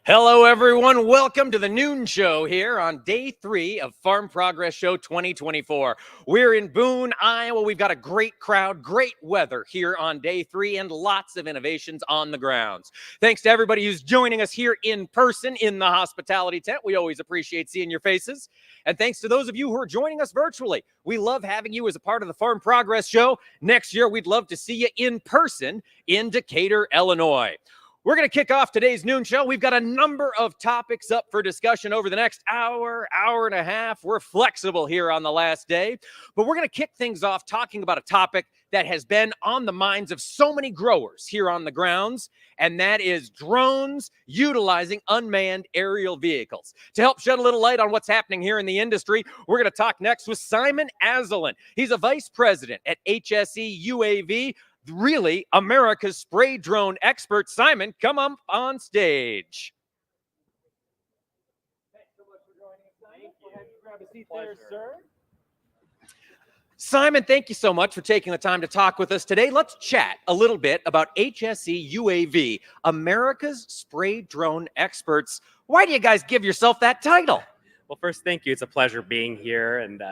Hello, everyone. Welcome to the noon show here on day 3 of Farm Progress Show 2024. We're in Boone, Iowa. We've got a great crowd, great weather here on day 3, and lots of innovations on the grounds. Thanks to everybody who's joining us here in person in the hospitality tent. We always appreciate seeing your faces. And thanks to those of you who are joining us virtually. We love having you as a part of the Farm Progress Show. Next year, we'd love to see you in person in Decatur, Illinois. We're going to kick off today's noon show. We've got a number of topics up for discussion over the next hour and a half. We're flexible here on the last day, but we're going to kick things off talking about a topic that has been on the minds of so many growers here on the grounds, and that is drones utilizing unmanned aerial vehicles. To help shed a little light on what's happening here in the industry, we're going to talk next with Simon Azelin. He's a vice president at HSE UAV, really America's spray drone expert. Simon, come up on stage. Thanks so much for joining us, Simon. Go ahead and grab a seat there, sir. Simon, thank you so much for taking the time to talk with us today. Let's chat a little bit about HSE UAV, America's spray drone experts. Why do you guys give yourself that title? Well, first, thank you. It's a pleasure being here, and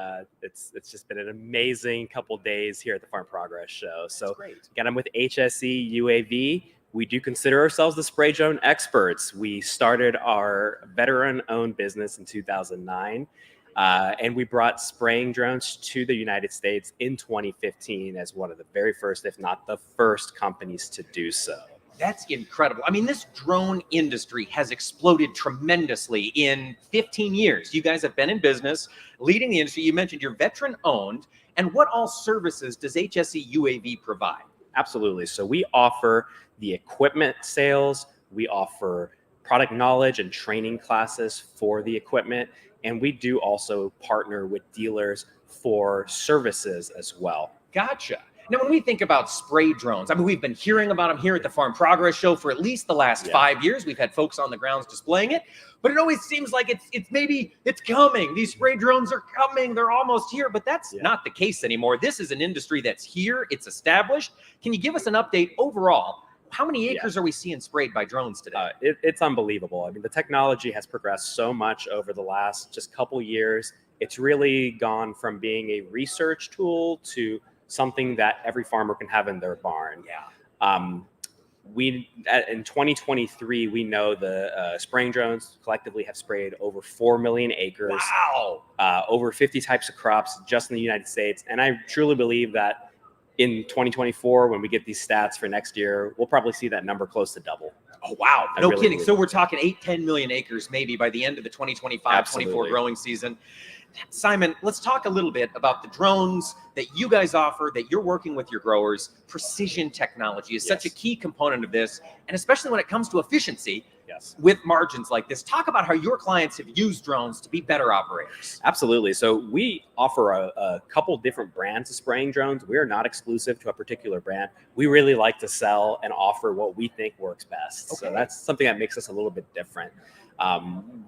it's just been an amazing couple days here at the Farm Progress Show. So, again, I'm with HSE UAV. We do consider ourselves the spray drone experts. We started our veteran-owned business in 2009, and we brought spraying drones to the United States in 2015 as one of the very first, if not the first, companies to do so. That's incredible. I mean, this drone industry has exploded tremendously in 15 years. You guys have been in business, leading the industry. You mentioned you're veteran-owned. And what all services does HSE UAV provide? Absolutely. So we offer the equipment sales. We offer product knowledge and training classes for the equipment. And we do also partner with dealers for services as well. Gotcha. Now, when we think about spray drones, I mean, we've been hearing about them here at the Farm Progress Show for at least the last 5 years. We've had folks on the grounds displaying it, but it always seems like it's coming. These spray drones are coming. They're almost here, but that's not the case anymore. This is an industry that's here. It's established. Can you give us an update overall? How many acres are we seeing sprayed by drones today? It's unbelievable. I mean, the technology has progressed so much over the last just couple years. It's really gone from being a research tool to something that every farmer can have in their barn. In 2023, we know the spraying drones collectively have sprayed over 4 million acres. Wow! Over 50 types of crops just in the United States. And I truly believe that in 2024, when we get these stats for next year, we'll probably see that number close to double. Oh, wow. No kidding. So we're talking 8-10 million acres maybe by the end of the 2025-24 growing season. Simon, let's talk a little bit about the drones that you guys offer, that you're working with your growers. Precision technology is such a key component of this, and especially when it comes to efficiency with margins like this. Talk about how your clients have used drones to be better operators. Absolutely. So we offer a couple different brands of spraying drones. We are not exclusive to a particular brand. We really like to sell and offer what we think works best. So that's something that makes us a little bit different.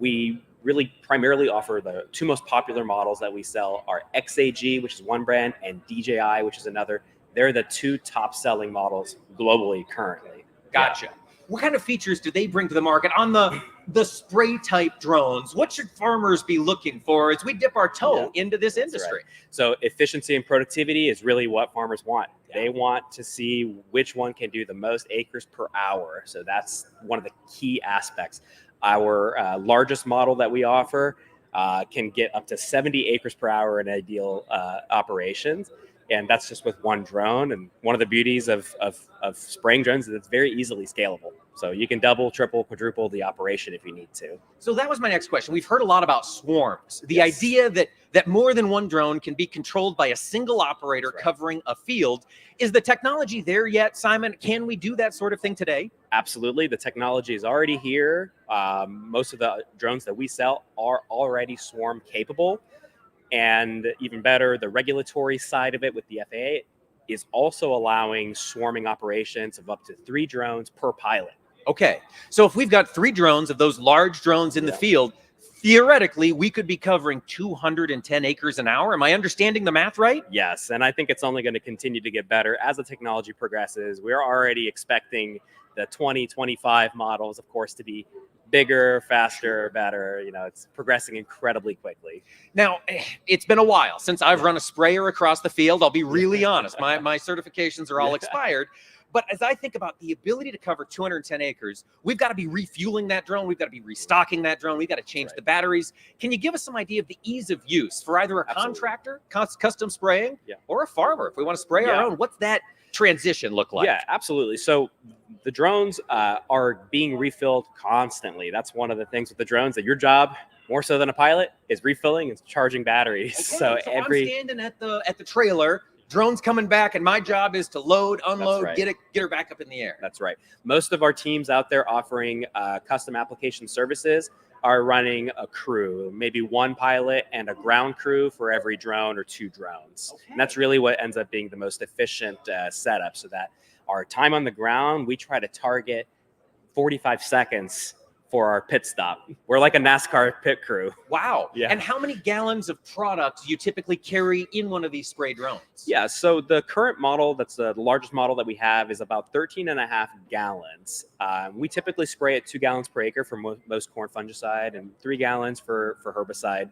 We really primarily offer the two most popular models that we sell are XAG, which is one brand, and DJI, which is another. They're the two top selling models globally currently. Gotcha. What kind of features do they bring to the market on the spray type drones? What should farmers be looking for as we dip our toe into this industry? So efficiency and productivity is really what farmers want. They want to see which one can do the most acres per hour. So that's one of the key aspects. Our largest model that we offer can get up to 70 acres per hour in ideal operations. And that's just with one drone. And one of the beauties of spraying drones is it's very easily scalable. So you can double, triple, quadruple the operation if you need to. So that was my next question. We've heard a lot about swarms. The idea that more than one drone can be controlled by a single operator covering a field. Is the technology there yet, Simon? Can we do that sort of thing today? Absolutely. The technology is already here. Most of the drones that we sell are already swarm capable. And even better, the regulatory side of it with the FAA is also allowing swarming operations of up to 3 drones per pilot. Okay, so if we've got 3 drones of those large drones in the field, theoretically, we could be covering 210 acres an hour. Am I understanding the math right? Yes, and I think it's only going to continue to get better as the technology progresses. We're already expecting the 2025 models, of course, to be bigger, faster, better. It's progressing incredibly quickly. Now, it's been a while since I've run a sprayer across the field. I'll be really honest. My certifications are all expired. But as I think about the ability to cover 210 acres, we've got to be refueling that drone. We've got to be restocking that drone. We've got to change the batteries. Can you give us some idea of the ease of use for either a contractor, custom spraying, or a farmer? If we want to spray our own, what's that transition look like? Yeah, absolutely. So the drones are being refilled constantly. That's one of the things with the drones, that your job, more so than a pilot, is refilling and charging batteries. Okay, so I'm standing at the trailer, drone's coming back, and my job is to load, unload, get her back up in the air. That's right. Most of our teams out there offering custom application services are running a crew, maybe one pilot and a ground crew for every drone or 2 drones. Okay. And that's really what ends up being the most efficient setup, so that our time on the ground, we try to target 45 seconds for our pit stop. We're like a NASCAR pit crew. Wow. Yeah. And how many gallons of product do you typically carry in one of these spray drones? Yeah, so the current model, that's the largest model that we have, is about 13.5 gallons. We typically spray at 2 gallons per acre for most corn fungicide and 3 gallons for herbicide,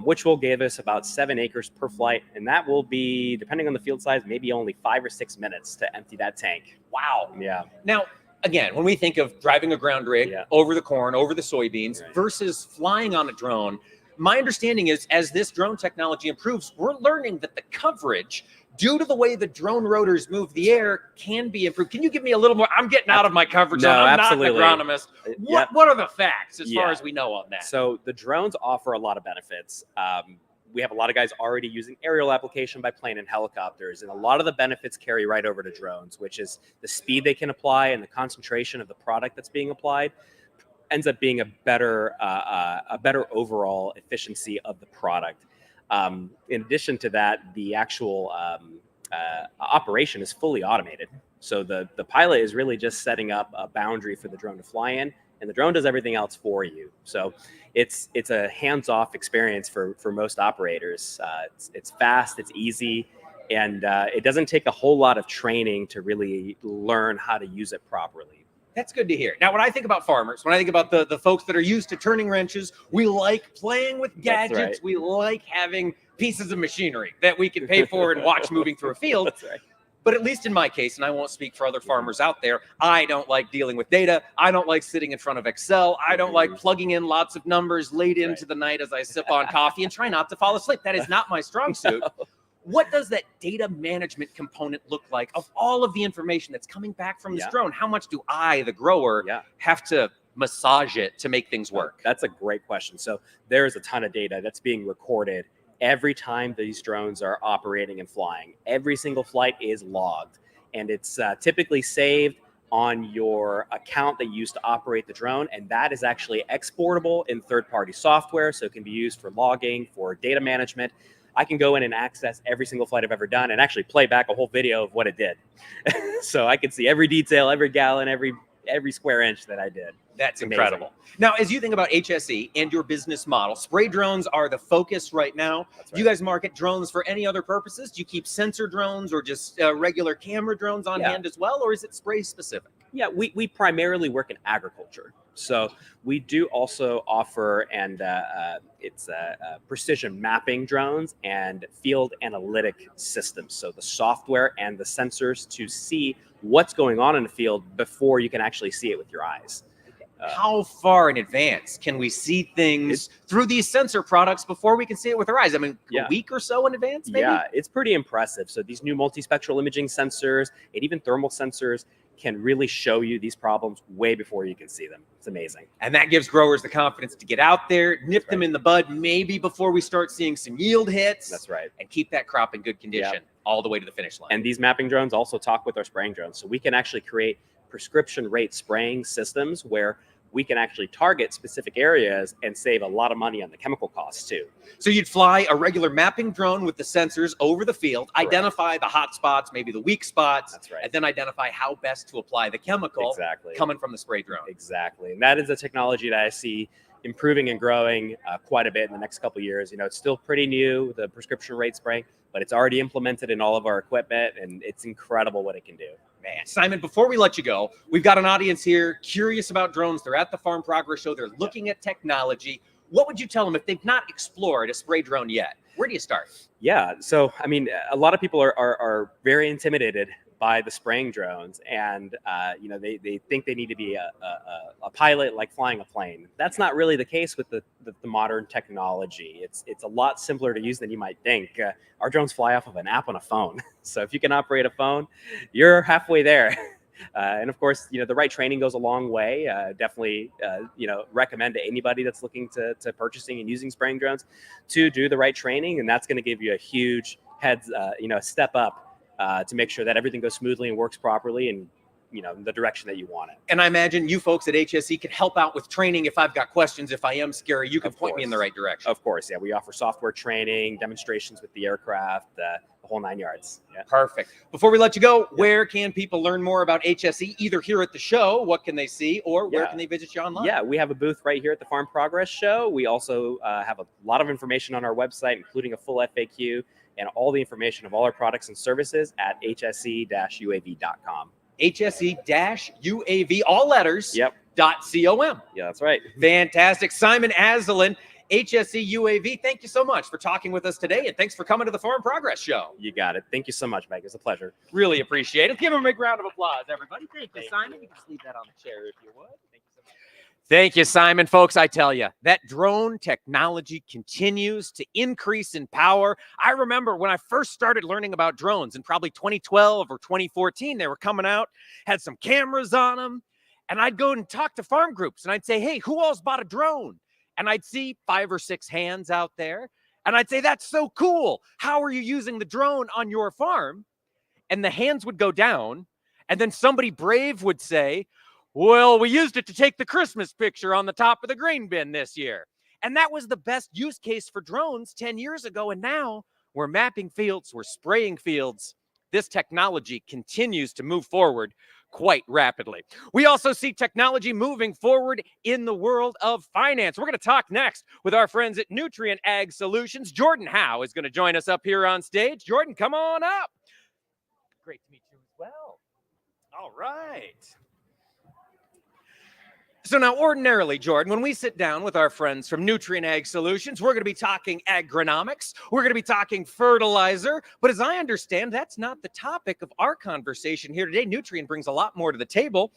which will give us about 7 acres per flight. And that will be, depending on the field size, maybe only 5 or 6 minutes to empty that tank. Wow. Yeah. Now, again, when we think of driving a ground rig over the corn, over the soybeans, versus flying on a drone, my understanding is as this drone technology improves, we're learning that the coverage, due to the way the drone rotors move the air, can be improved. Can you give me a little more? I'm getting out of my comfort zone. I'm absolutely not an agronomist. What are the facts as far as we know on that? So the drones offer a lot of benefits. We have a lot of guys already using aerial application by plane and helicopters, and a lot of the benefits carry right over to drones, which is the speed they can apply and the concentration of the product that's being applied ends up being a better overall efficiency of the product. In addition to that, the actual operation is fully automated. So the pilot is really just setting up a boundary for the drone to fly in, and the drone does everything else for you. So it's a hands-off experience for most operators. It's fast, it's easy, and it doesn't take a whole lot of training to really learn how to use it properly. That's good to hear. Now, when I think about farmers, when I think about the folks that are used to turning wrenches, we like playing with gadgets. Right. We like having pieces of machinery that we can pay for and watch moving through a field. That's right. But at least in my case, and I won't speak for other farmers out there, I don't like dealing with data. I don't like sitting in front of Excel. I don't like plugging in lots of numbers late into the night as I sip on coffee and try not to fall asleep. That is not my strong suit. No. What does that data management component look like of all of the information that's coming back from this drone? How much do I, the grower, have to massage it to make things work? That's a great question. So there's a ton of data that's being recorded every time these drones are operating and flying. Every single flight is logged, and it's typically saved on your account that you use to operate the drone, and that is actually exportable in third-party software, so it can be used for logging, for data management. I can go in and access every single flight I've ever done and actually play back a whole video of what it did. So I can see every detail, every gallon, every square inch that I did. That's incredible. Now, as you think about HSE and your business model, spray drones are the focus right now. Right. Do you guys market drones for any other purposes? Do you keep sensor drones or just regular camera drones on hand as well? Or is it spray specific? Yeah, we primarily work in agriculture. So we do also offer, and it's precision mapping drones and field analytic systems. So the software and the sensors to see what's going on in the field before you can actually see it with your eyes. How far in advance can we see things through these sensor products before we can see it with our eyes? I mean, a week or so in advance, maybe? Yeah, it's pretty impressive. So these new multispectral imaging sensors and even thermal sensors can really show you these problems way before you can see them. It's amazing. And that gives growers the confidence to get out there, nip them in the bud, maybe before we start seeing some yield hits. That's right. And keep that crop in good condition all the way to the finish line. And these mapping drones also talk with our spraying drones. So we can actually create prescription rate spraying systems where we can actually target specific areas and save a lot of money on the chemical costs too. So you'd fly a regular mapping drone with the sensors over the field, identify the hot spots, maybe the weak spots, and then identify how best to apply the chemical coming from the spray drone. Exactly. And that is a technology that I see improving and growing quite a bit in the next couple of years. You know, it's still pretty new, the prescription rate spraying, but it's already implemented in all of our equipment, and it's incredible what it can do. Man, Simon, before we let you go, we've got an audience here curious about drones. They're at the Farm Progress Show. They're looking at technology. What would you tell them if they've not explored a spray drone yet? Where do you start? Yeah, so I mean, a lot of people are very intimidated by the spraying drones, and they think they need to be a pilot, like flying a plane. That's not really the case with the modern technology. It's a lot simpler to use than you might think. Our drones fly off of an app on a phone, so if you can operate a phone, you're halfway there. And of course, the right training goes a long way. Definitely, recommend to anybody that's looking to purchasing and using spraying drones to do the right training, and that's going to give you a huge step up to make sure that everything goes smoothly and works properly, and the direction that you want it. And I imagine you folks at HSE can help out with training. If I've got questions, if I am scary, you can point me in the right direction. Of course, yeah. We offer software training, demonstrations with the aircraft, the whole 9 yards. Yeah. Perfect. Before we let you go, where can people learn more about HSE, either here at the show, what can they see, or where can they visit you online? Yeah, we have a booth right here at the Farm Progress Show. We also have a lot of information on our website, including a full FAQ and all the information of all our products and services at hse-uav.com. HSE-UAV, all letters, .com. Yeah, that's right. Fantastic. Simon Asselin, HSE UAV, thank you so much for talking with us today, and thanks for coming to the Farm Progress Show. You got it. Thank you so much, Mike. It's a pleasure. Really appreciate it. Give him a big round of applause, everybody. Thank you, Simon. You can just leave that on the chair if you would. Thank you so much. Thank you, Simon. Folks, I tell you, that drone technology continues to increase in power. I remember when I first started learning about drones in probably 2012 or 2014, they were coming out, had some cameras on them, and I'd go and talk to farm groups, and I'd say, hey, who all's bought a drone? And I'd see 5 or 6 hands out there, and I'd say, that's so cool. How are you using the drone on your farm? And the hands would go down, and then somebody brave would say, well, we used it to take the Christmas picture on the top of the grain bin this year. And that was the best use case for drones 10 years ago. And now we're mapping fields, we're spraying fields. This technology continues to move forward quite rapidly. We also see technology moving forward in the world of finance. We're going to talk next with our friends at Nutrient Ag Solutions. Jordan Howe is going to join us up here on stage. Jordan, come on up. Great to meet you as well. All right. So now, ordinarily, Jordan, when we sit down with our friends from Nutrient Ag Solutions, we're going to be talking agronomics. We're going to be talking fertilizer. But as I understand, that's not the topic of our conversation here today. Nutrient brings a lot more to the table.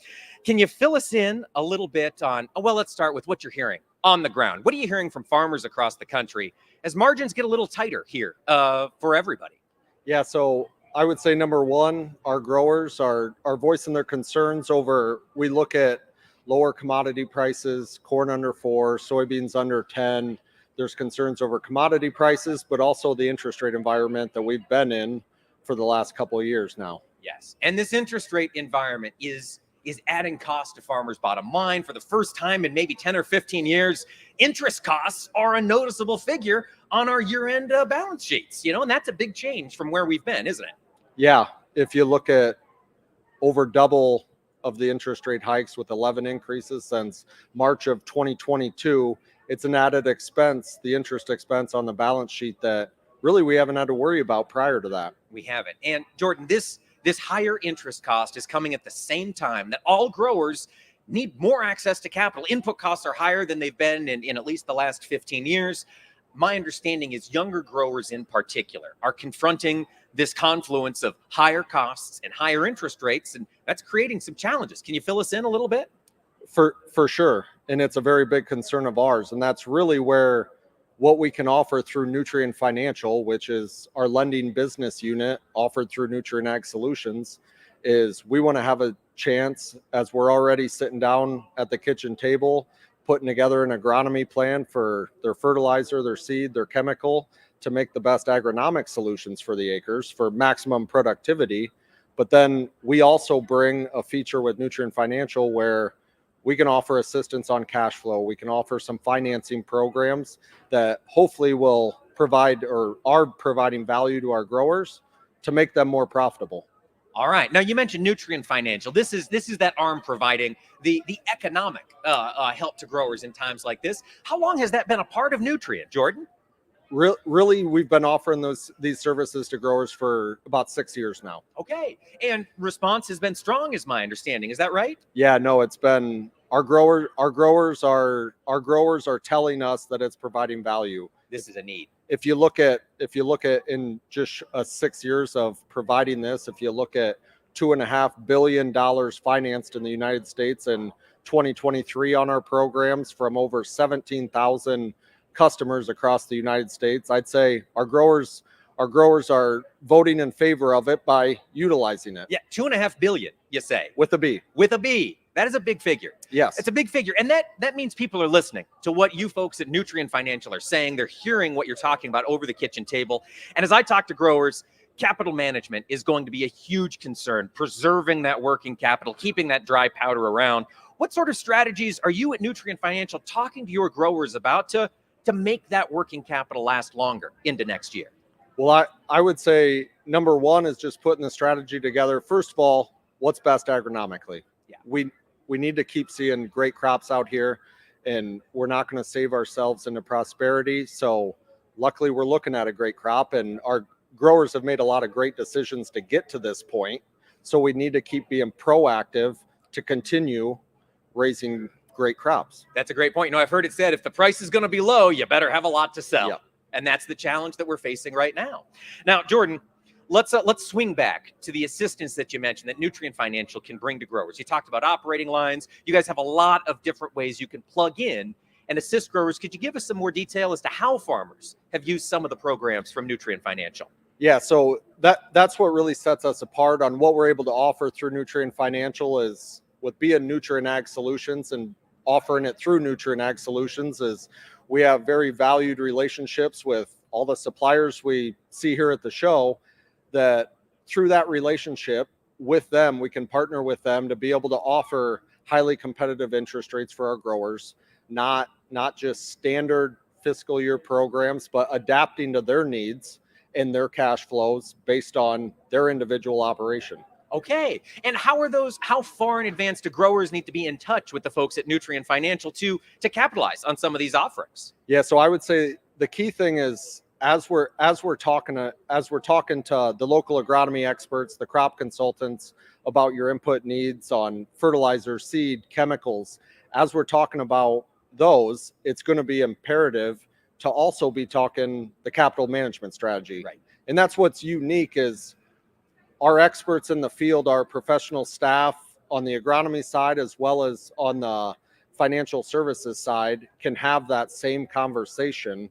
Can you fill us in a little bit on, well, let's start with what you're hearing on the ground. What are you hearing from farmers across the country as margins get a little tighter here for everybody? Yeah, so I would say number one, our growers are voicing their concerns over, we look at lower commodity prices, corn under 4, soybeans under 10. There's concerns over commodity prices, but also the interest rate environment that we've been in for the last couple of years now. Yes, and this interest rate environment is adding cost to farmers' bottom line. For the first time in maybe 10 or 15 years, interest costs are a noticeable figure on our year-end balance sheets, and that's a big change from where we've been, isn't it? Yeah, if you look at over double of the interest rate hikes with 11 increases since March of 2022, it's an added expense, the interest expense on the balance sheet that really we haven't had to worry about prior to that. We haven't. And Jordan, this higher interest cost is coming at the same time that all growers need more access to capital. Input costs are higher than they've been in at least the last 15 years. My understanding is younger growers in particular are confronting this confluence of higher costs and higher interest rates, and that's creating some challenges. Can you fill us in a little bit? For sure. And it's a very big concern of ours. And that's really where what we can offer through Nutrient Financial, which is our lending business unit offered through Nutrient Ag Solutions, is we want to have a chance, as we're already sitting down at the kitchen table, putting together an agronomy plan for their fertilizer, their seed, their chemical, to make the best agronomic solutions for the acres for maximum productivity. But then we also bring a feature with Nutrient Financial where we can offer assistance on cash flow. We can offer some financing programs that hopefully will provide or are providing value to our growers to make them more profitable. All right. Now, you mentioned Nutrient Financial. This is that arm providing the economic help to growers in times like this. How long has that been a part of Nutrient, Jordan? Really, we've been offering these services to growers for about 6 years now. Okay. And response has been strong, is my understanding. Is that right? Yeah, no, it's been our growers are telling us that it's providing value. This is a need. If you look at in just 6 years of providing this, if you look at $2.5 billion financed in the United States in 2023 on our programs from over 17,000 customers across the United States, I'd say our growers are voting in favor of it by utilizing it. Yeah, 2.5 billion, you say. With a B. With a B. That is a big figure. Yes. It's a big figure. And that means people are listening to what you folks at Nutrien Financial are saying. They're hearing what you're talking about over the kitchen table. And as I talk to growers, capital management is going to be a huge concern, preserving that working capital, keeping that dry powder around. What sort of strategies are you at Nutrien Financial talking to your growers about to make that working capital last longer into next year? Well, I would say number one is just putting the strategy together. First of all, what's best agronomically? Yeah. We need to keep seeing great crops out here, and we're not going to save ourselves into prosperity. So luckily we're looking at a great crop, and our growers have made a lot of great decisions to get to this point. So we need to keep being proactive to continue raising great crops. That's a great point. I've heard it said, if the price is going to be low, you better have a lot to sell. Yep. And that's the challenge that we're facing right now. Now, Jordan, let's swing back to the assistance that you mentioned that Nutrien Financial can bring to growers. You talked about operating lines. You guys have a lot of different ways you can plug in and assist growers. Could you give us some more detail as to how farmers have used some of the programs from Nutrien Financial? Yeah, so that's what really sets us apart on what we're able to offer through Nutrien Financial is with being Nutrien Ag Solutions and offering it through Nutrien Ag Solutions is we have very valued relationships with all the suppliers we see here at the show, that through that relationship with them, we can partner with them to be able to offer highly competitive interest rates for our growers, not just standard fiscal year programs, but adapting to their needs and their cash flows based on their individual operation. Okay. And how far in advance do growers need to be in touch with the folks at Nutrien Financial to capitalize on some of these offerings? Yeah, so I would say the key thing is as we're talking to the local agronomy experts, the crop consultants about your input needs on fertilizer, seed, chemicals, as we're talking about those, it's going to be imperative to also be talking the capital management strategy. Right. And that's what's unique is our experts in the field, our professional staff on the agronomy side, as well as on the financial services side, can have that same conversation,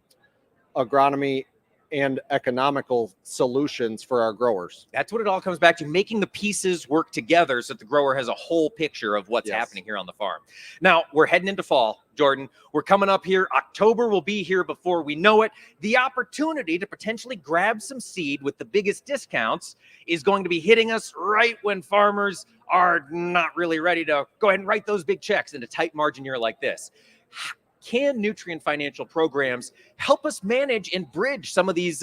agronomy and economical solutions for our growers. That's what it all comes back to, making the pieces work together so that the grower has a whole picture of what's happening here on the farm. Now, we're heading into fall, Jordan. We're coming up here. October will be here before we know it. The opportunity to potentially grab some seed with the biggest discounts is going to be hitting us right when farmers are not really ready to go ahead and write those big checks in a tight margin year like this. Can Nutrien Financial programs help us manage and bridge some of these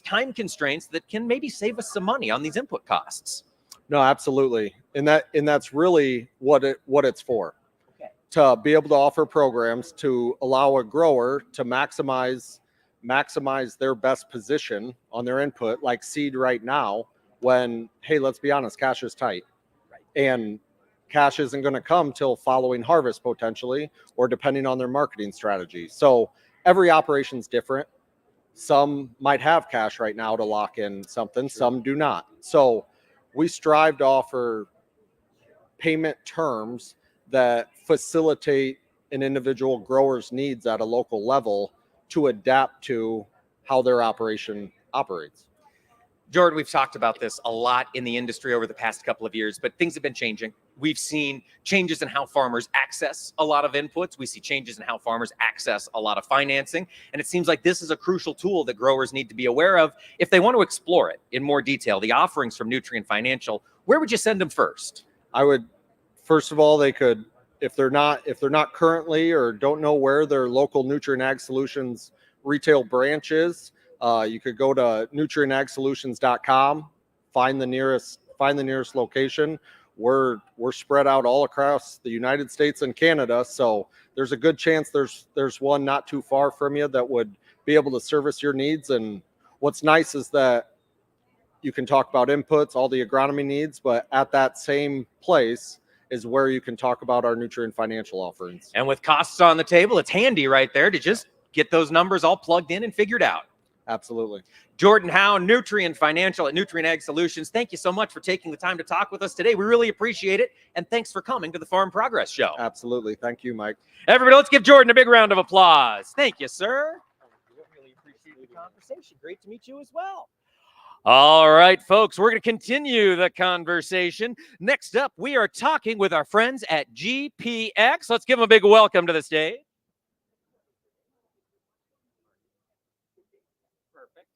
time constraints that can maybe save us some money on these input costs? No, absolutely. And that's really what it's for. Okay. To be able to offer programs to allow a grower to maximize their best position on their input, like seed right now, when, hey, let's be honest, cash is tight. Right. And cash isn't going to come till following harvest potentially, or depending on their marketing strategy. So every operation's different. Some might have cash right now to lock in something, some do not. So we strive to offer payment terms that facilitate an individual grower's needs at a local level to adapt to how their operation operates. Jordan, we've talked about this a lot in the industry over the past couple of years, but things have been changing. We've seen changes in how farmers access a lot of inputs. We see changes in how farmers access a lot of financing. And it seems like this is a crucial tool that growers need to be aware of if they want to explore it in more detail. The offerings from Nutrien Financial, where would you send them first? I would, first of all, they could, if they're not currently or don't know where their local Nutrien Ag Solutions retail branch is, you could go to nutrienagsolutions.com, find the nearest location. We're spread out all across the United States and Canada, so there's a good chance there's one not too far from you that would be able to service your needs. And what's nice is that you can talk about inputs, all the agronomy needs, but at that same place is where you can talk about our nutrient financial offerings. And with costs on the table, it's handy right there to just get those numbers all plugged in and figured out. Absolutely. Jordan Howe, Nutrient Financial at Nutrient Ag Solutions. Thank you so much for taking the time to talk with us today. We really appreciate it. And thanks for coming to the Farm Progress Show. Absolutely. Thank you, Mike. Everybody, let's give Jordan a big round of applause. Thank you, sir. Really appreciate the conversation. Great to meet you as well. All right, folks, we're going to continue the conversation. Next up, we are talking with our friends at GPX. Let's give them a big welcome to the stage. Perfect.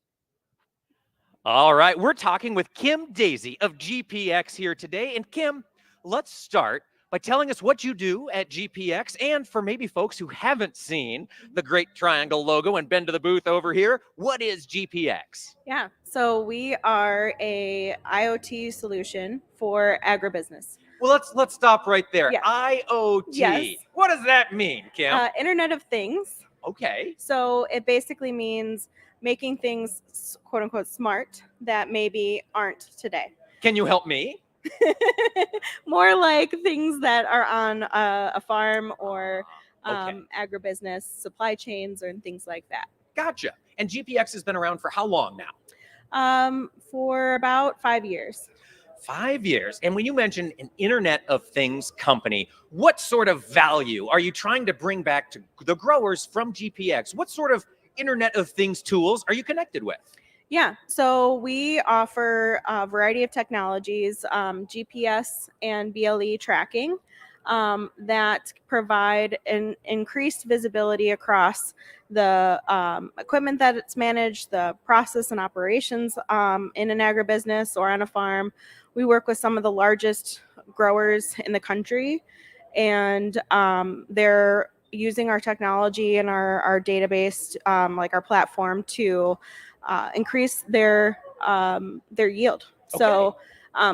All right, we're talking with Kim Daisy of GPX here today. And Kim, let's start by telling us what you do at GPX, and for maybe folks who haven't seen the great triangle logo and been to the booth over here, what is GPX? Yeah, so we are a IoT solution for agribusiness. Well, let's stop right there. Yes. IoT. Yes. What does that mean, Kim? Internet of Things. Okay. So it basically means making things quote unquote smart that maybe aren't today. Can you help me? More like things that are on a farm or Okay. agribusiness supply chains and things like that. Gotcha. And GPX has been around for how long now? For about 5 years. 5 years. And when you mention an Internet of Things company, what sort of value are you trying to bring back to the growers from GPX? What sort of Internet of Things tools are you connected with? Yeah, so we offer a variety of technologies, GPS and BLE tracking that provide an increased visibility across the equipment that it's managed, the process and operations in an agribusiness or on a farm. We work with some of the largest growers in the country, and they're using our technology and our database, like our platform, to increase their yield. Okay. So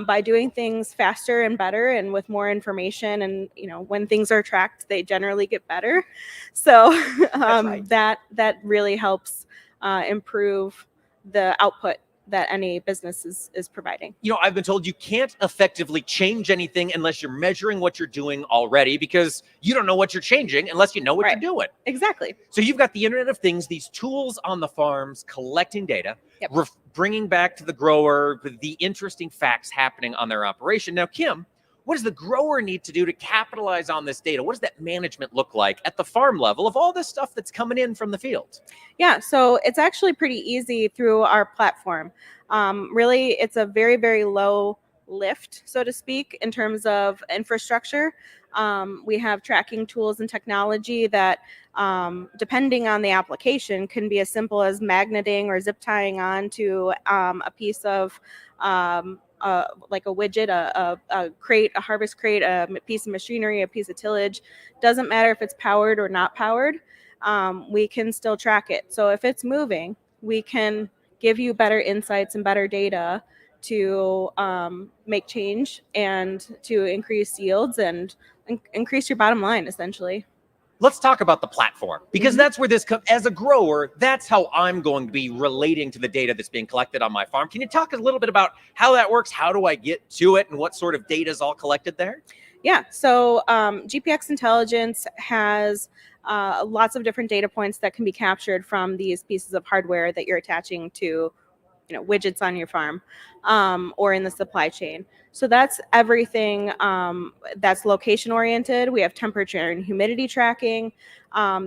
by doing things faster and better and with more information, and when things are tracked, they generally get better. So right. that really helps improve the output that any business is providing. I've been told you can't effectively change anything unless you're measuring what you're doing already, because you don't know what you're changing unless you know what Right. you're doing. Exactly. So you've got the Internet of Things, these tools on the farms collecting data, Yep. bringing back to the grower the interesting facts happening on their operation. Now, Kim, what does the grower need to do to capitalize on this data? What does that management look like at the farm level of all this stuff that's coming in from the field? Yeah, so it's actually pretty easy through our platform. Really, it's a very, very low lift, so to speak, in terms of infrastructure. We have tracking tools and technology that, depending on the application, can be as simple as magneting or zip tying onto a piece of like a widget, a crate, a harvest crate, a piece of machinery, a piece of tillage. Doesn't matter if it's powered or not powered. We can still track it. So if it's moving, we can give you better insights and better data to make change and to increase yields and increase your bottom line, essentially. Let's talk about the platform, because Mhm. that's where this comes. As a grower, that's how I'm going to be relating to the data that's being collected on my farm. Can you talk a little bit about how that works? How do I get to it, and what sort of data is all collected there? Yeah, so GPX Intelligence has lots of different data points that can be captured from these pieces of hardware that you're attaching to, widgets on your farm or in the supply chain. So that's everything that's location oriented. We have temperature and humidity tracking.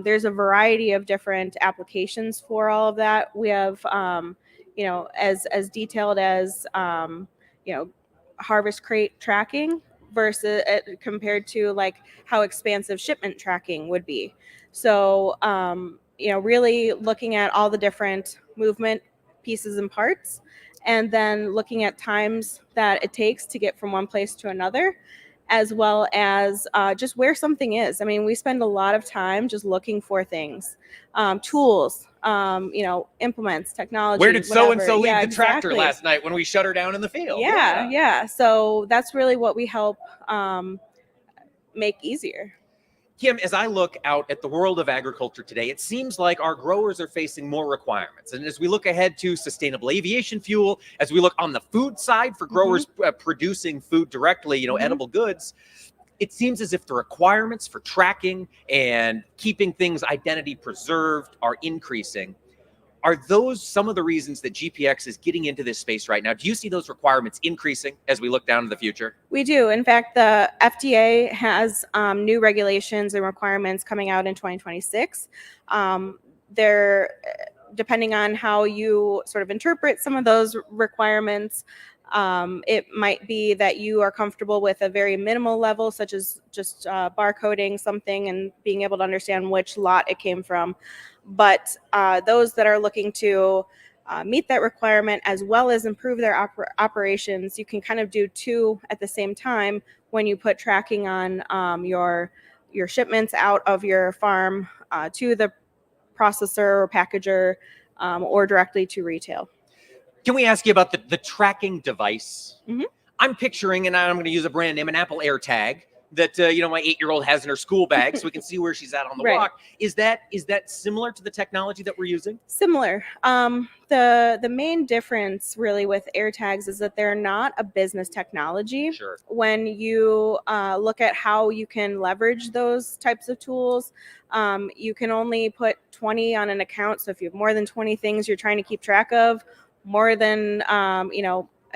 There's a variety of different applications for all of that. We have, as detailed as, harvest crate tracking versus compared to like how expansive shipment tracking would be. So, really looking at all the different movement pieces and parts, and then looking at times that it takes to get from one place to another, as well as just where something is. I mean, we spend a lot of time just looking for things, tools, implements, technology. Where did so-and-so whatever. leave Yeah, the tractor exactly. last night when we shut her down in the field? Yeah. So that's really what we help make easier. Kim, as I look out at the world of agriculture today, it seems like our growers are facing more requirements. And as we look ahead to sustainable aviation fuel, as we look on the food side for growers producing food directly, edible goods, it seems as if the requirements for tracking and keeping things identity preserved are increasing. Are those some of the reasons that GPX is getting into this space right now? Do you see those requirements increasing as we look down to the future? We do. In fact, the FDA has new regulations and requirements coming out in 2026. They're depending on how you sort of interpret some of those requirements. It might be that you are comfortable with a very minimal level, such as just barcoding something and being able to understand which lot it came from. But those that are looking to meet that requirement as well as improve their operations, you can kind of do two at the same time when you put tracking on your shipments out of your farm to the processor or packager or directly to retail. Can we ask you about the tracking device? Mhm. I'm picturing, and I'm going to use a brand name, an Apple AirTag that my 8-year-old has in her school bag, so we can see where she's at on the Right. walk. Is that similar to the technology that we're using? Similar. The main difference really with AirTags is that they're not a business technology. Sure. When you look at how you can leverage those types of tools, you can only put 20 on an account. So if you have more than 20 things you're trying to keep track of, more than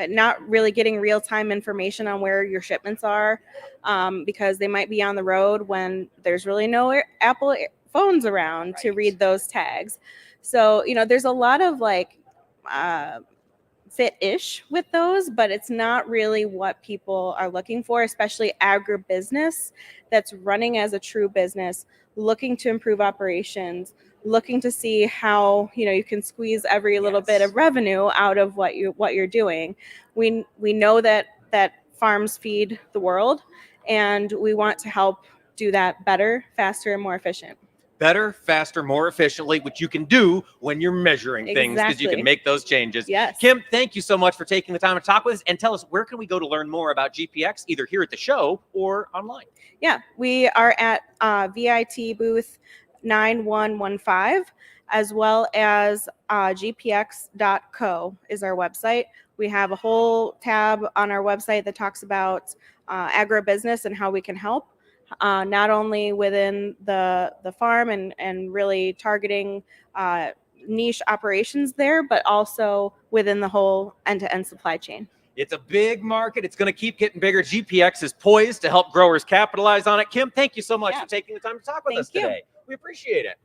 not really getting real-time information on where your shipments are, because they might be on the road when there's really no Apple phones around to read those tags. So there's a lot of fit-ish with those, but it's not really what people are looking for, especially agribusiness that's running as a true business, looking to improve operations, looking to see how you can squeeze every little bit of revenue out of what you're doing. We know that farms feed the world, and we want to help do that better, faster, and more efficient. Better, faster, more efficiently, which you can do when you're measuring things, because you can make those changes. Yes. Kim, thank you so much for taking the time to talk with us, and tell us, where can we go to learn more about GPX, either here at the show or online? Yeah, we are at VIT booth 9115, as well as gpx.co is our website. We have a whole tab on our website that talks about agribusiness and how we can help, not only within the farm and really targeting niche operations there, but also within the whole end-to-end supply chain. It's a big market. It's going to keep getting bigger. GPX is poised to help growers capitalize on it. Kim, thank you so much for taking the time to talk with us today. We appreciate it.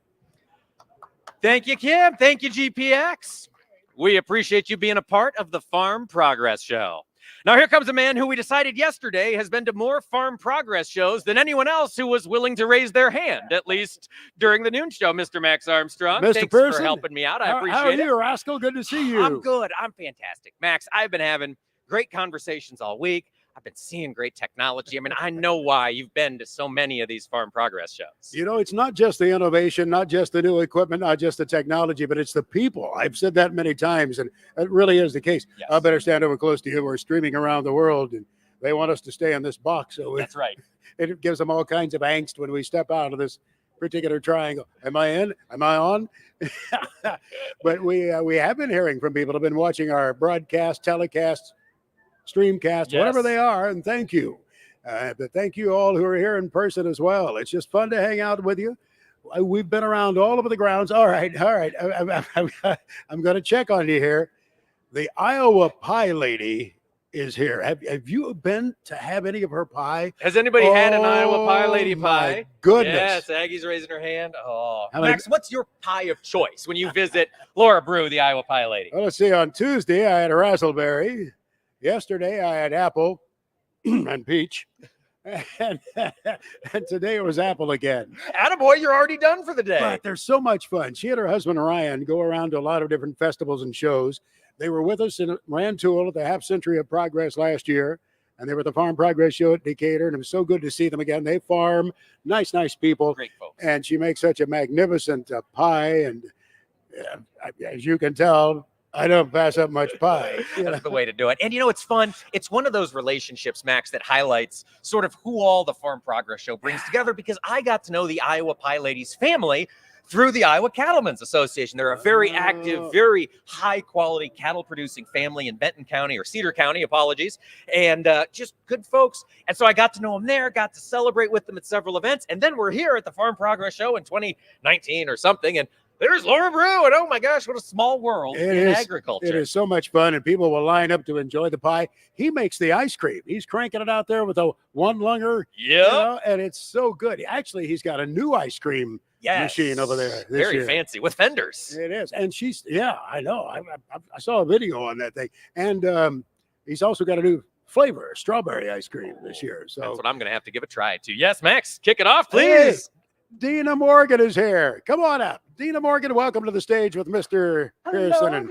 Thank you, Kim. Thank you, GPX. We appreciate you being a part of the Farm Progress Show. Now, here comes a man who we decided yesterday has been to more Farm Progress shows than anyone else who was willing to raise their hand, at least during the noon show, Mr. Max Armstrong. Mr. Thanks Pearson, for helping me out. I appreciate it. How are you, Rascal? Good to see you. I'm good. I'm fantastic. Max, I've been having great conversations all week. I've been seeing great technology. I mean, I know why you've been to so many of these Farm Progress shows. It's not just the innovation, not just the new equipment, not just the technology, but it's the people. I've said that many times, and it really is the case. Yes. I better stand over close to you. We're streaming around the world, and they want us to stay in this box. So That's right. It gives them all kinds of angst when we step out of this particular triangle. Am I in? Am I on? But we have been hearing from people who have been watching our broadcast, telecasts, streamcast, whatever they are, and thank you. But thank you all who are here in person as well. It's just fun to hang out with you. We've been around all over the grounds. All right. I'm going to check on you here. The Iowa pie lady is here. Have you been to have any of her pie? Has anybody had an Iowa pie lady pie? My goodness. Yes, Aggie's raising her hand. Oh, Max, what's your pie of choice when you visit Laura Brew, the Iowa pie lady? Well, let's see. On Tuesday, I had a raspberry. Yesterday, I had apple and peach. And today it was apple again. Attaboy, you're already done for the day. But they're so much fun. She and her husband, Ryan, go around to a lot of different festivals and shows. They were with us in Rantoul at the Half Century of Progress last year, and they were at the Farm Progress Show at Decatur, and it was so good to see them again. They farm, nice people. Great folks. And she makes such a magnificent pie, and as you can tell, I don't pass up much pie. That's the way to do it. And it's fun. It's one of those relationships, Max, that highlights sort of who all the Farm Progress Show brings together, because I got to know the Iowa Pie Ladies family through the Iowa Cattlemen's Association. They're a very active, very high quality cattle producing family in Benton County, or Cedar County, apologies, and just good folks. And so I got to know them there, got to celebrate with them at several events. And then we're here at the Farm Progress Show in 2019 or something. And there's Laura Brew, and oh my gosh, what a small world in agriculture. It is so much fun, and people will line up to enjoy the pie. He makes the ice cream. He's cranking it out there with a one-lunger. Yeah. And it's so good. Actually, he's got a new ice cream machine over there. Very fancy with fenders. It is. And I know. I saw a video on that thing. And he's also got a new flavor, strawberry ice cream this year. So that's what I'm going to have to give a try to. Yes, Max, kick it off, please. Hey, Dina Morgan is here. Come on up. Dina Morgan, welcome to the stage with Mr. Pearson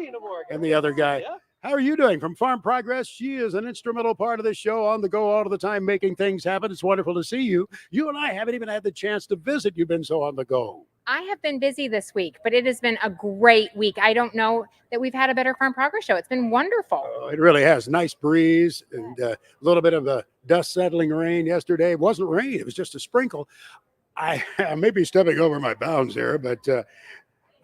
and the other guy. Yeah. How are you doing? From Farm Progress, she is an instrumental part of this show, on the go all of the time, making things happen. It's wonderful to see you. You and I haven't even had the chance to visit. You've been so on the go. I have been busy this week, but it has been a great week. I don't know that we've had a better Farm Progress show. It's been wonderful. Oh, it really has. Nice breeze and a little bit of a dust settling rain yesterday. It wasn't rain. It was just a sprinkle. I may be stepping over my bounds there, but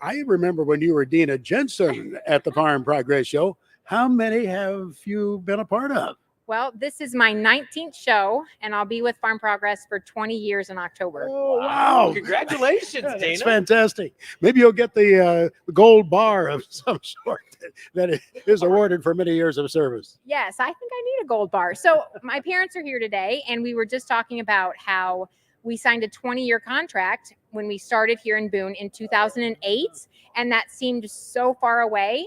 I remember when you were Dina Jensen at the Farm Progress show. How many have you been a part of? Well, this is my 19th show, and I'll be with Farm Progress for 20 years in October. Oh, wow. Congratulations, Dana. That's fantastic. Maybe you'll get the gold bar of some sort that is awarded for many years of service. Yes, I think I need a gold bar. So my parents are here today, and we were just talking about how we signed a 20-year contract when we started here in Boone in 2008, and that seemed so far away,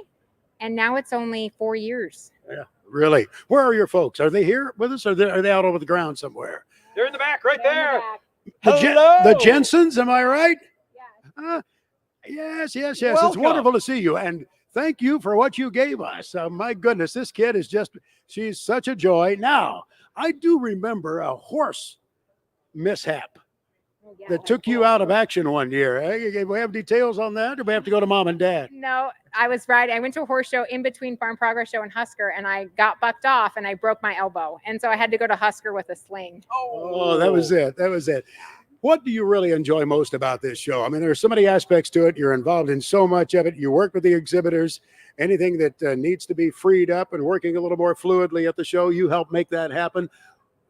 and now it's only 4 years. Yeah, really. Where are your folks? Are they here with us, or are they out over the ground somewhere? They're in the back right there. The Jensens, am I right? Yeah. Yes. It's Welcome. wonderful to see you, and thank you for what you gave us. My goodness, this kid is she's such a joy. Now, I do remember a horse mishap that took you out of action one year. Hey, we have details on that, or we have to go to mom and dad? No, I was riding. I went to a horse show in between Farm Progress show and Husker, and I got bucked off and I broke my elbow. And so I had to go to Husker with a sling. Oh, that was it. What do you really enjoy most about this show? I mean, there's so many aspects to it. You're involved in so much of it. You work with the exhibitors. Anything that needs to be freed up and working a little more fluidly at the show, you help make that happen.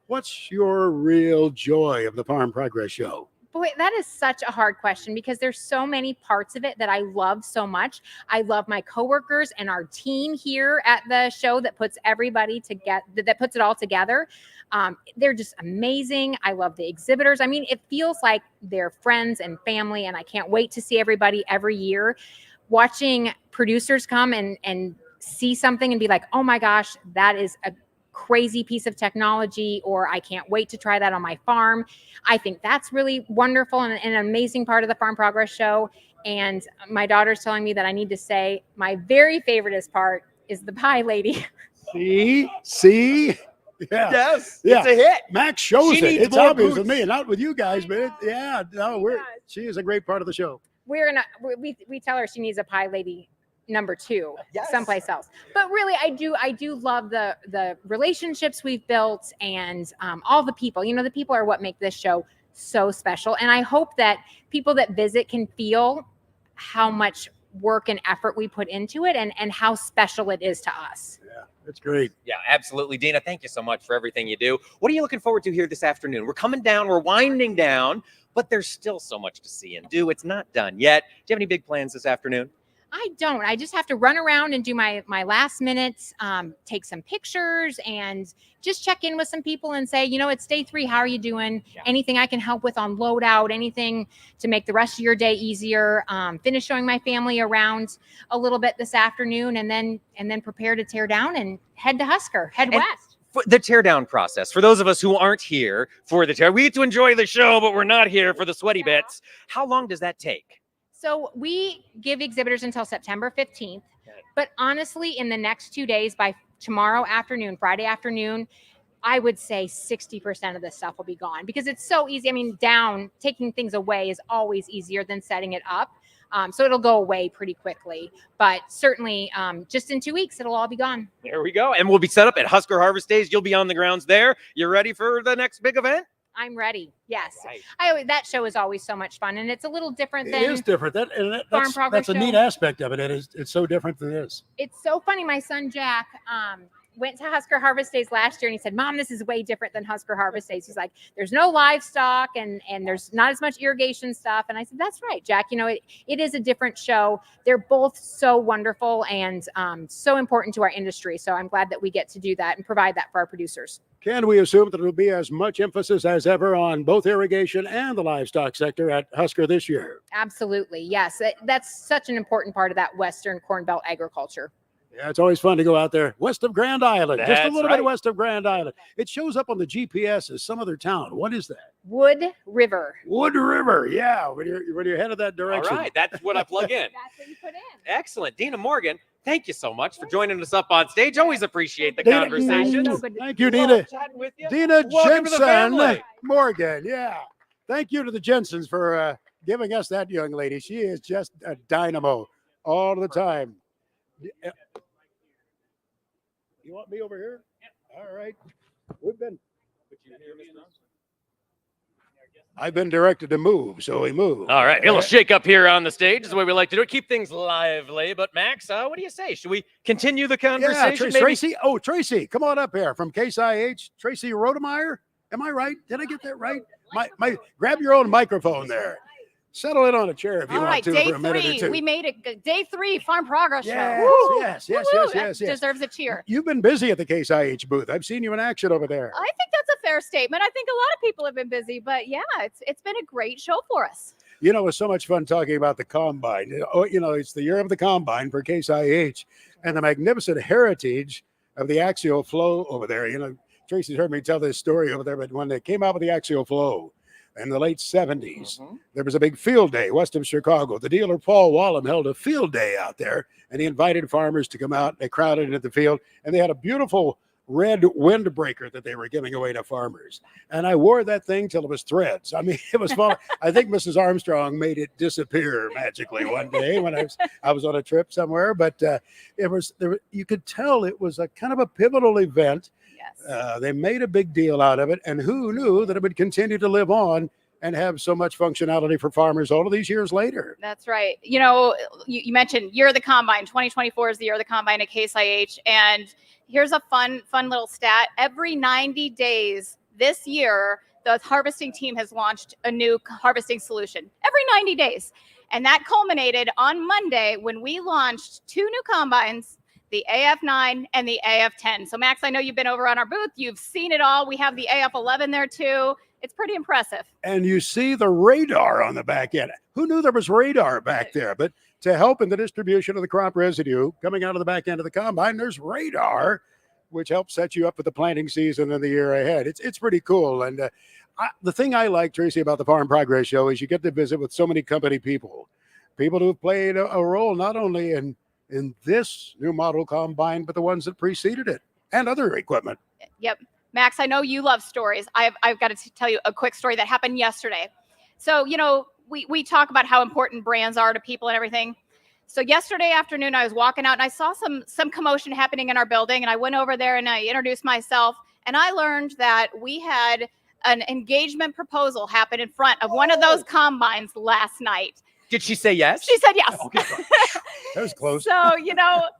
What's your real joy of the Farm Progress show? Boy, that is such a hard question because there's so many parts of it that I love so much. I love my coworkers and our team here at the show that puts everybody together, that puts it all together. They're just amazing. I love the exhibitors. I mean, it feels like they're friends and family, and I can't wait to see everybody every year. Watching producers come and see something and be like, oh my gosh, that is a crazy piece of technology, or I can't wait to try that on my farm. I think that's really wonderful and an amazing part of the Farm Progress show. And my daughter's telling me that I need to say my very favoriteest part is the pie lady. See? Yeah. Yes, Yeah. it's a hit. Max shows She it. needs It's more obvious boots. with me, not with you guys, but she is a great part of the show. We tell her she needs a pie lady number 2 Yes. someplace else. But really, I do love the relationships we've built and all the people. The people are what make this show so special. And I hope that people that visit can feel how much work and effort we put into it and how special it is to us. Yeah, it's great. Yeah, absolutely. Dina, thank you so much for everything you do. What are you looking forward to here this afternoon? We're coming down, we're winding down, but there's still so much to see and do. It's not done yet. Do you have any big plans this afternoon? I don't. I just have to run around and do my last minutes, take some pictures and just check in with some people and say, it's day 3. How are you doing? Yeah. Anything I can help with on loadout, anything to make the rest of your day easier. Finish showing my family around a little bit this afternoon and then prepare to tear down and head to Husker, head west. For the teardown process, for those of us who aren't here for the tear, we get to enjoy the show, but we're not here for the sweaty bits. How long does that take? So we give exhibitors until September 15th, but honestly, in the next 2 days, by tomorrow afternoon, Friday afternoon, I would say 60% of the stuff will be gone because it's so easy. I mean, taking things away is always easier than setting it up. So it'll go away pretty quickly, but certainly just in 2 weeks, it'll all be gone. There we go. And we'll be set up at Husker Harvest Days. You'll be on the grounds there. You ready for the next big event? I'm ready. Yes. Right. That show is always so much fun, and it's a little different It than is different. Farm Progress That's a neat Show. aspect of it. It's so different than this. It's so funny. My son Jack went to Husker Harvest Days last year, and he said, "Mom, this is way different than Husker Harvest Days." He's like, "There's no livestock, and there's not as much irrigation stuff." And I said, "That's right, Jack. It is a different show. They're both so wonderful and so important to our industry. So I'm glad that we get to do that and provide that for our producers." Can we assume that there will be as much emphasis as ever on both irrigation and the livestock sector at Husker this year? Absolutely, yes. That's such an important part of that Western Corn Belt agriculture. Yeah, it's always fun to go out there west of Grand Island, just a That's little right. bit west of Grand Island. It shows up on the GPS as some other town. What is that? Wood River. Wood River. Yeah, when you're headed that All direction. right. That's what I plug in. That's what you put in. Excellent. Dina Morgan, thank you so much for joining us up on stage. Always appreciate the Dina- conversation. So good to Thank see you, Love Dina. chatting with you. Dina Welcome to the Jensen family. Morgan. Yeah. Thank you to the Jensens for giving us that young lady. She is just a dynamo all the time. You want me over here? All right. I've been directed to move, so we move. All right, a little shake up here on the stage is the way we like to do it. Keep things lively. But Max, what do you say? Should we continue the Yeah, conversation? Maybe? Tracy. Oh, Tracy, come on up here from Case IH. Tracy Rodemeyer. Am I right? Did I get that right? Grab your own microphone there. Settle in on a chair if you All want right, to day for a minute or three. two. We made it. Day 3, Farm Progress Yes, Show. yes, Woo! yes, Woo-woo! yes, yes, That yes. Deserves a cheer. You've been busy at the Case IH booth. I've seen you in action over there. I think that's a fair statement. I think a lot of people have been busy, but yeah, it's been a great show for us. You know, it was so much fun talking about the combine. It's the year of the combine for Case IH and the magnificent heritage of the axial flow over there. Tracy's heard me tell this story over there, but when they came out with the axial flow in the late 70s, there was a big field day west of Chicago. The dealer Paul Wallem held a field day out there, and he invited farmers to come out. They crowded into the field, and they had a beautiful red windbreaker that they were giving away to farmers. And I wore that thing till it was threads. I mean, it was fun. I think Mrs. Armstrong made it disappear magically one day when I was on a trip somewhere. But you could tell it was a kind of a pivotal event. Yes. They made a big deal out of it, and who knew that it would continue to live on and have so much functionality for farmers all of these years later. That's right. You mentioned year of the combine. 2024 is the year of the combine at Case IH. And here's a fun little stat. Every 90 days this year, the harvesting team has launched a new harvesting solution. Every 90 days. And that culminated on Monday when we launched 2 new combines, the AF9 and the AF10. So Max, I know you've been over on our booth. You've seen it all. We have the AF11 there too. It's pretty impressive. And you see the radar on the back end. Who knew there was radar back there? But to help in the distribution of the crop residue coming out of the back end of the combine, there's radar, which helps set you up for the planting season and the year ahead. It's pretty cool. And the thing I like, Tracy, about the Farm Progress Show is you get to visit with so many company people who've played a role not only in this new model combine, but the ones that preceded it and other equipment. Yep. Max, I know you love stories. I've got to tell you a quick story that happened yesterday. So, we talk about how important brands are to people and everything. So yesterday afternoon, I was walking out and I saw some commotion happening in our building. And I went over there and I introduced myself. And I learned that we had an engagement proposal happen in front of one of those combines last night. Did she say yes? She said yes. Okay, That was close. So,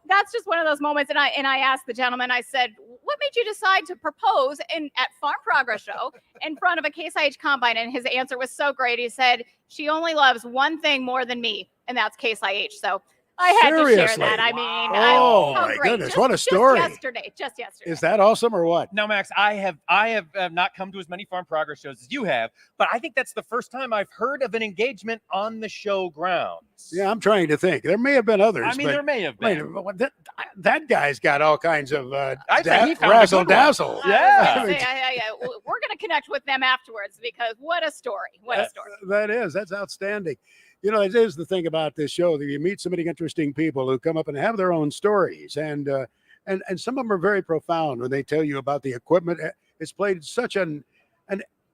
that's just one of those moments. And I asked the gentleman, I said, what made you decide to propose at Farm Progress Show in front of a Case IH combine? And his answer was so great. He said, she only loves one thing more than me, and that's Case IH. So I had to share Seriously? that. I mean, Oh, how my great. goodness, what a story. Just yesterday. Is that awesome or what? Now, Max, I have not come to as many Farm Progress shows as you have, but I think that's the first time I've heard of an engagement on the show grounds. Yeah, I'm trying to think. There may have been others. I mean, but there may have wait, been. that guy's got all kinds of I think he found a good razzle one. dazzle. Yeah. We're going to connect with them afterwards because what a story. What a story. That's outstanding. It is the thing about this show that you meet so many interesting people who come up and have their own stories, and some of them are very profound when they tell you about the equipment. It's played such an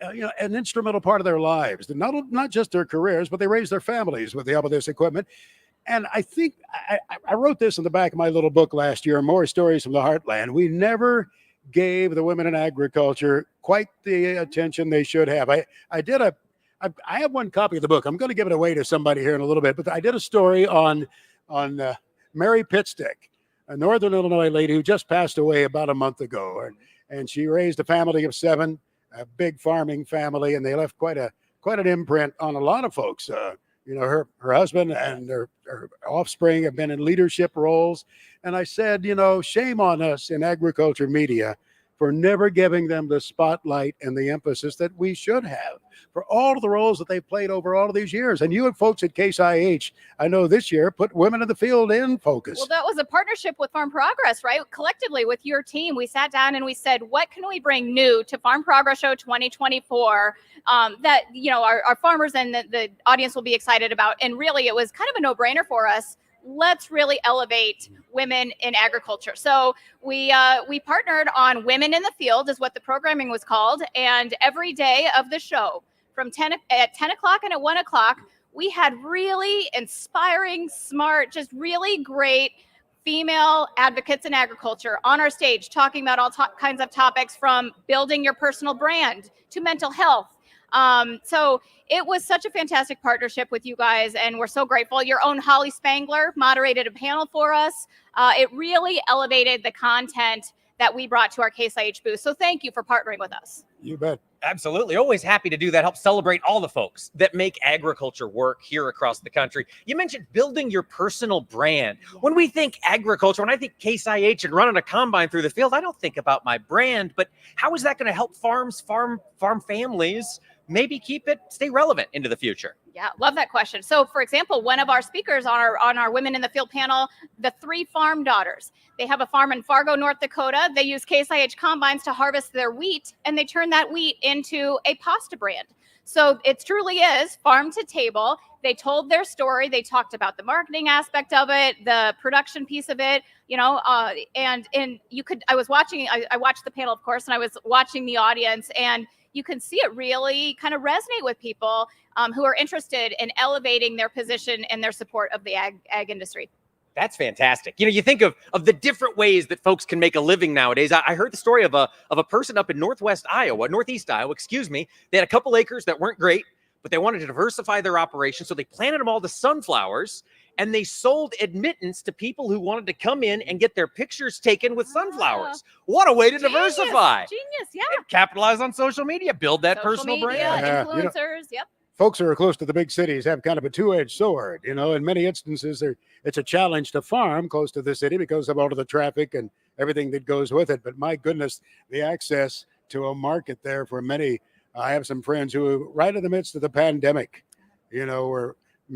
an instrumental part of their lives. Not just their careers, but they raise their families with the help of this equipment. And I think I wrote this in the back of my little book last year, More Stories from the Heartland. We never gave the women in agriculture quite the attention they should have. I have one copy of the book. I'm going to give it away to somebody here in a little bit, but I did a story on Mary Pitstick, a Northern Illinois lady who just passed away about a month ago. And she raised a family of 7, a big farming family, and they left quite an imprint on a lot of folks. Her husband and her offspring have been in leadership roles. And I said, shame on us in agriculture media for never giving them the spotlight and the emphasis that we should have for all of the roles that they've played over all of these years. And you folks at Case IH, I know this year, put women in the field in focus. Well, that was a partnership with Farm Progress, right? Collectively with your team, we sat down and we said, what can we bring new to Farm Progress Show 2024 that, our farmers and the audience will be excited about? And really, it was kind of a no-brainer for us. Let's really elevate women in agriculture. So we partnered on Women in the Field is what the programming was called. And every day of the show from 10 o'clock and at 1 o'clock, we had really inspiring, smart, just really great female advocates in agriculture on our stage talking about all kinds of topics from building your personal brand to mental health. So it was such a fantastic partnership with you guys, and we're so grateful. Your own Holly Spangler moderated a panel for us. It really elevated the content that we brought to our Case IH booth. So thank you for partnering with us. You bet. Absolutely. Always happy to do that. Help celebrate all the folks that make agriculture work here across the country. You mentioned building your personal brand. When we think agriculture, when I think Case IH and running a combine through the field, I don't think about my brand, but how is that going to help farm families maybe stay relevant into the future? Yeah, love that question. So, for example, one of our speakers on our Women in the Field panel, the 3 farm daughters. They have a farm in Fargo, North Dakota. They use Case IH combines to harvest their wheat, and they turn that wheat into a pasta brand. So it truly is farm to table. They told their story. They talked about the marketing aspect of it, the production piece of it, and you could. I watched the panel, of course, and I was watching the audience, and you can see it really kind of resonate with people who are interested in elevating their position and their support of the ag industry. That's fantastic. You think of the different ways that folks can make a living nowadays. I heard the story of a person up in northeast Iowa. They had a couple acres that weren't great, but they wanted to diversify their operation. So they planted them all to sunflowers, and they sold admittance to people who wanted to come in and get their pictures taken with sunflowers. What a way to diversify. Genius, yeah. And capitalize on social media, build that personal brand. Yeah. Influencers, yep. Folks who are close to the big cities have kind of a two-edged sword. In many instances, it's a challenge to farm close to the city because of all of the traffic and everything that goes with it. But my goodness, the access to a market there for many. I have some friends who, right in the midst of the pandemic, where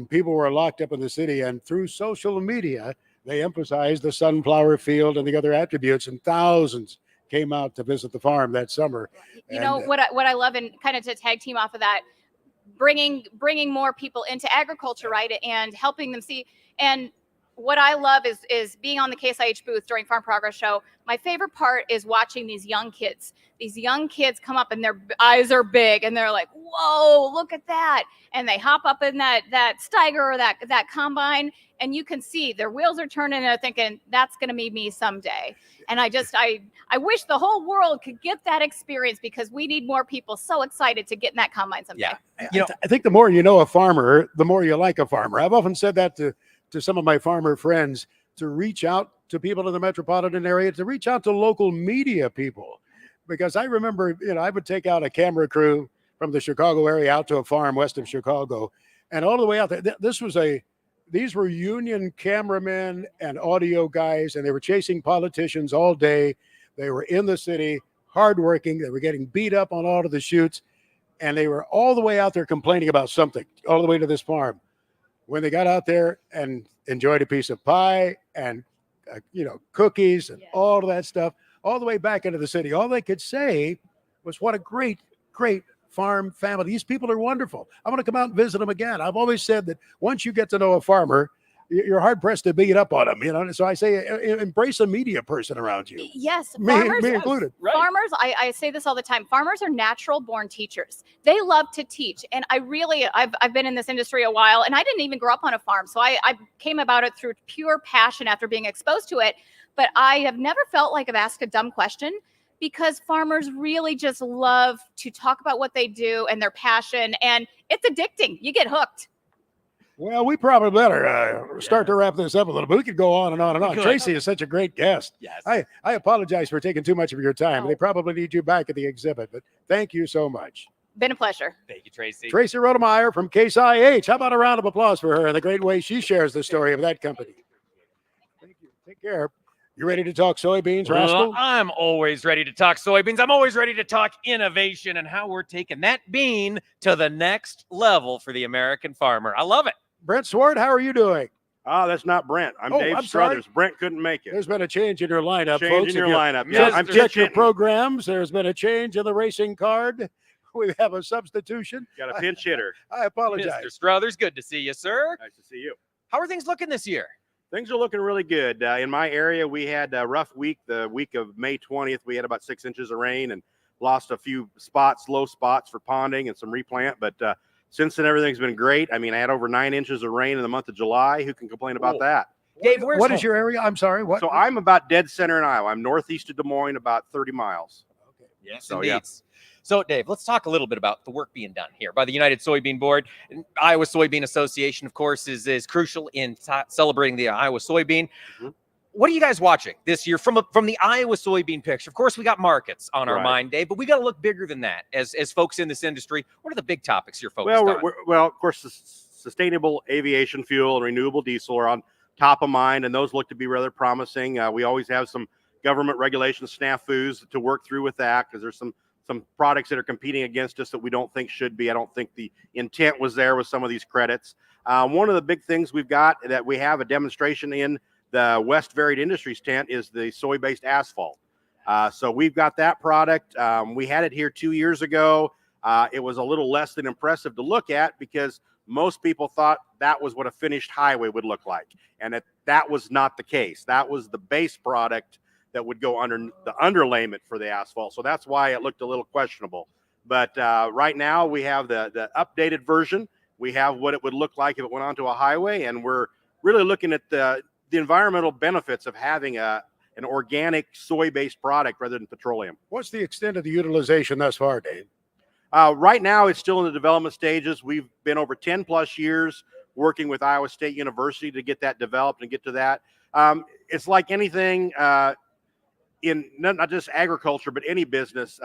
people were locked up in the city, and through social media, they emphasized the sunflower field and the other attributes, and thousands came out to visit the farm that summer. What I love, and kind of to tag team off of that, bringing more people into agriculture, right, and helping them see. And what I love is being on the Case IH booth during Farm Progress Show. My favorite part is watching these young kids. These young kids come up and their eyes are big and they're like, whoa, look at that. And they hop up in that Steiger or that combine, and you can see their wheels are turning and they're thinking, that's going to be me someday. And I wish the whole world could get that experience, because we need more people so excited to get in that combine someday. Yeah. I think the more you know a farmer, the more you like a farmer. I've often said that to some of my farmer friends, to reach out to people in the metropolitan area, to reach out to local media people. Because I remember, I would take out a camera crew from the Chicago area out to a farm west of Chicago, and all the way out there, these were union cameramen and audio guys, and they were chasing politicians all day. They were in the city, hardworking. They were getting beat up on all of the shoots, and they were all the way out there complaining about something, all the way to this farm. When they got out there and enjoyed a piece of pie and cookies and all of that stuff, all the way back into the city, all they could say was, what a great farm family. These people are wonderful. I'm going to come out and visit them again. I've always said that once you get to know a farmer, you're hard pressed to beat up on them, you know. So I say, embrace a media person around you. Yes, Me farmers. included. Right. Farmers, I say this all the time. Farmers are natural born teachers. They love to teach. And I've been in this industry a while, and I didn't even grow up on a farm. So I came about it through pure passion after being exposed to it. But I have never felt like I've asked a dumb question, because farmers really just love to talk about what they do and their passion. And it's addicting. You get hooked. Well, we probably better start to wrap this up a little bit. We could go on and on and on. Good. Tracy is such a great guest. Yes. I apologize for taking too much of your time. No. They probably need you back at the exhibit, but thank you so much. Been a pleasure. Thank you, Tracy. Tracy Rodemeyer from Case IH. How about a round of applause for her and the great way she shares the story of that company? Thank you. Take care. You ready to talk soybeans, Rascal? I'm always ready to talk soybeans. I'm always ready to talk innovation and how we're taking that bean to the next level for the American farmer. I love it. Brent Swart, how are you doing? That's not Brent. I'm Oh, Dave I'm sorry. Struthers. Brent couldn't make it. There's been a change in your lineup, Change folks. in your If you lineup. Yeah, I'm Mr. check your pitching. programs. There's been a change in the racing card. We have a substitution. Got a pinch hitter. I apologize. Mr. Struthers, good to see you, sir. Nice to see you. How are things looking this year? Things are looking really good. In my area, we had a rough week. The week of May 20th, we had about 6 inches of rain and lost a few spots, low spots for ponding and some replant. But since then, everything's been great. I mean, I had over 9 inches of rain in the month of July. Who can complain about that? Dave, where's What is home? your area? I'm sorry. What? So I'm about dead center in Iowa. I'm northeast of Des Moines, about 30 miles. Yes, So, indeed. yeah. So, Dave, let's talk a little bit about the work being done here by the United Soybean Board. And Iowa Soybean Association, of course, is crucial in celebrating the Iowa soybean. Mhm. What are you guys watching this year from the Iowa soybean picture? Of course, we got markets on our Right. mind, Dave, but we got to look bigger than that. As folks in this industry, what are the big topics you're focused Well, on? well, of course, sustainable aviation fuel and renewable diesel are on top of mind, and those look to be rather promising. We always have some government regulation snafus to work through with that, because there's some products that are competing against us that we don't think should be. I don't think the intent was there with some of these credits. One of the big things we've got that we have a demonstration in the West Varied Industries tent is the soy-based asphalt. So we've got that product. We had it here 2 years ago. It was a little less than impressive to look at, because most people thought that was what a finished highway would look like. And that was not the case. That was the base product that would go under the underlayment for the asphalt. So that's why it looked a little questionable. But right now we have the updated version. We have what it would look like if it went onto a highway. And we're really looking at the environmental benefits of having an organic soy-based product rather than petroleum. What's the extent of the utilization thus far, Dave? Right now, it's still in the development stages. We've been over 10 plus years working with Iowa State University to get that developed and get to that. It's like anything in not just agriculture, but any business.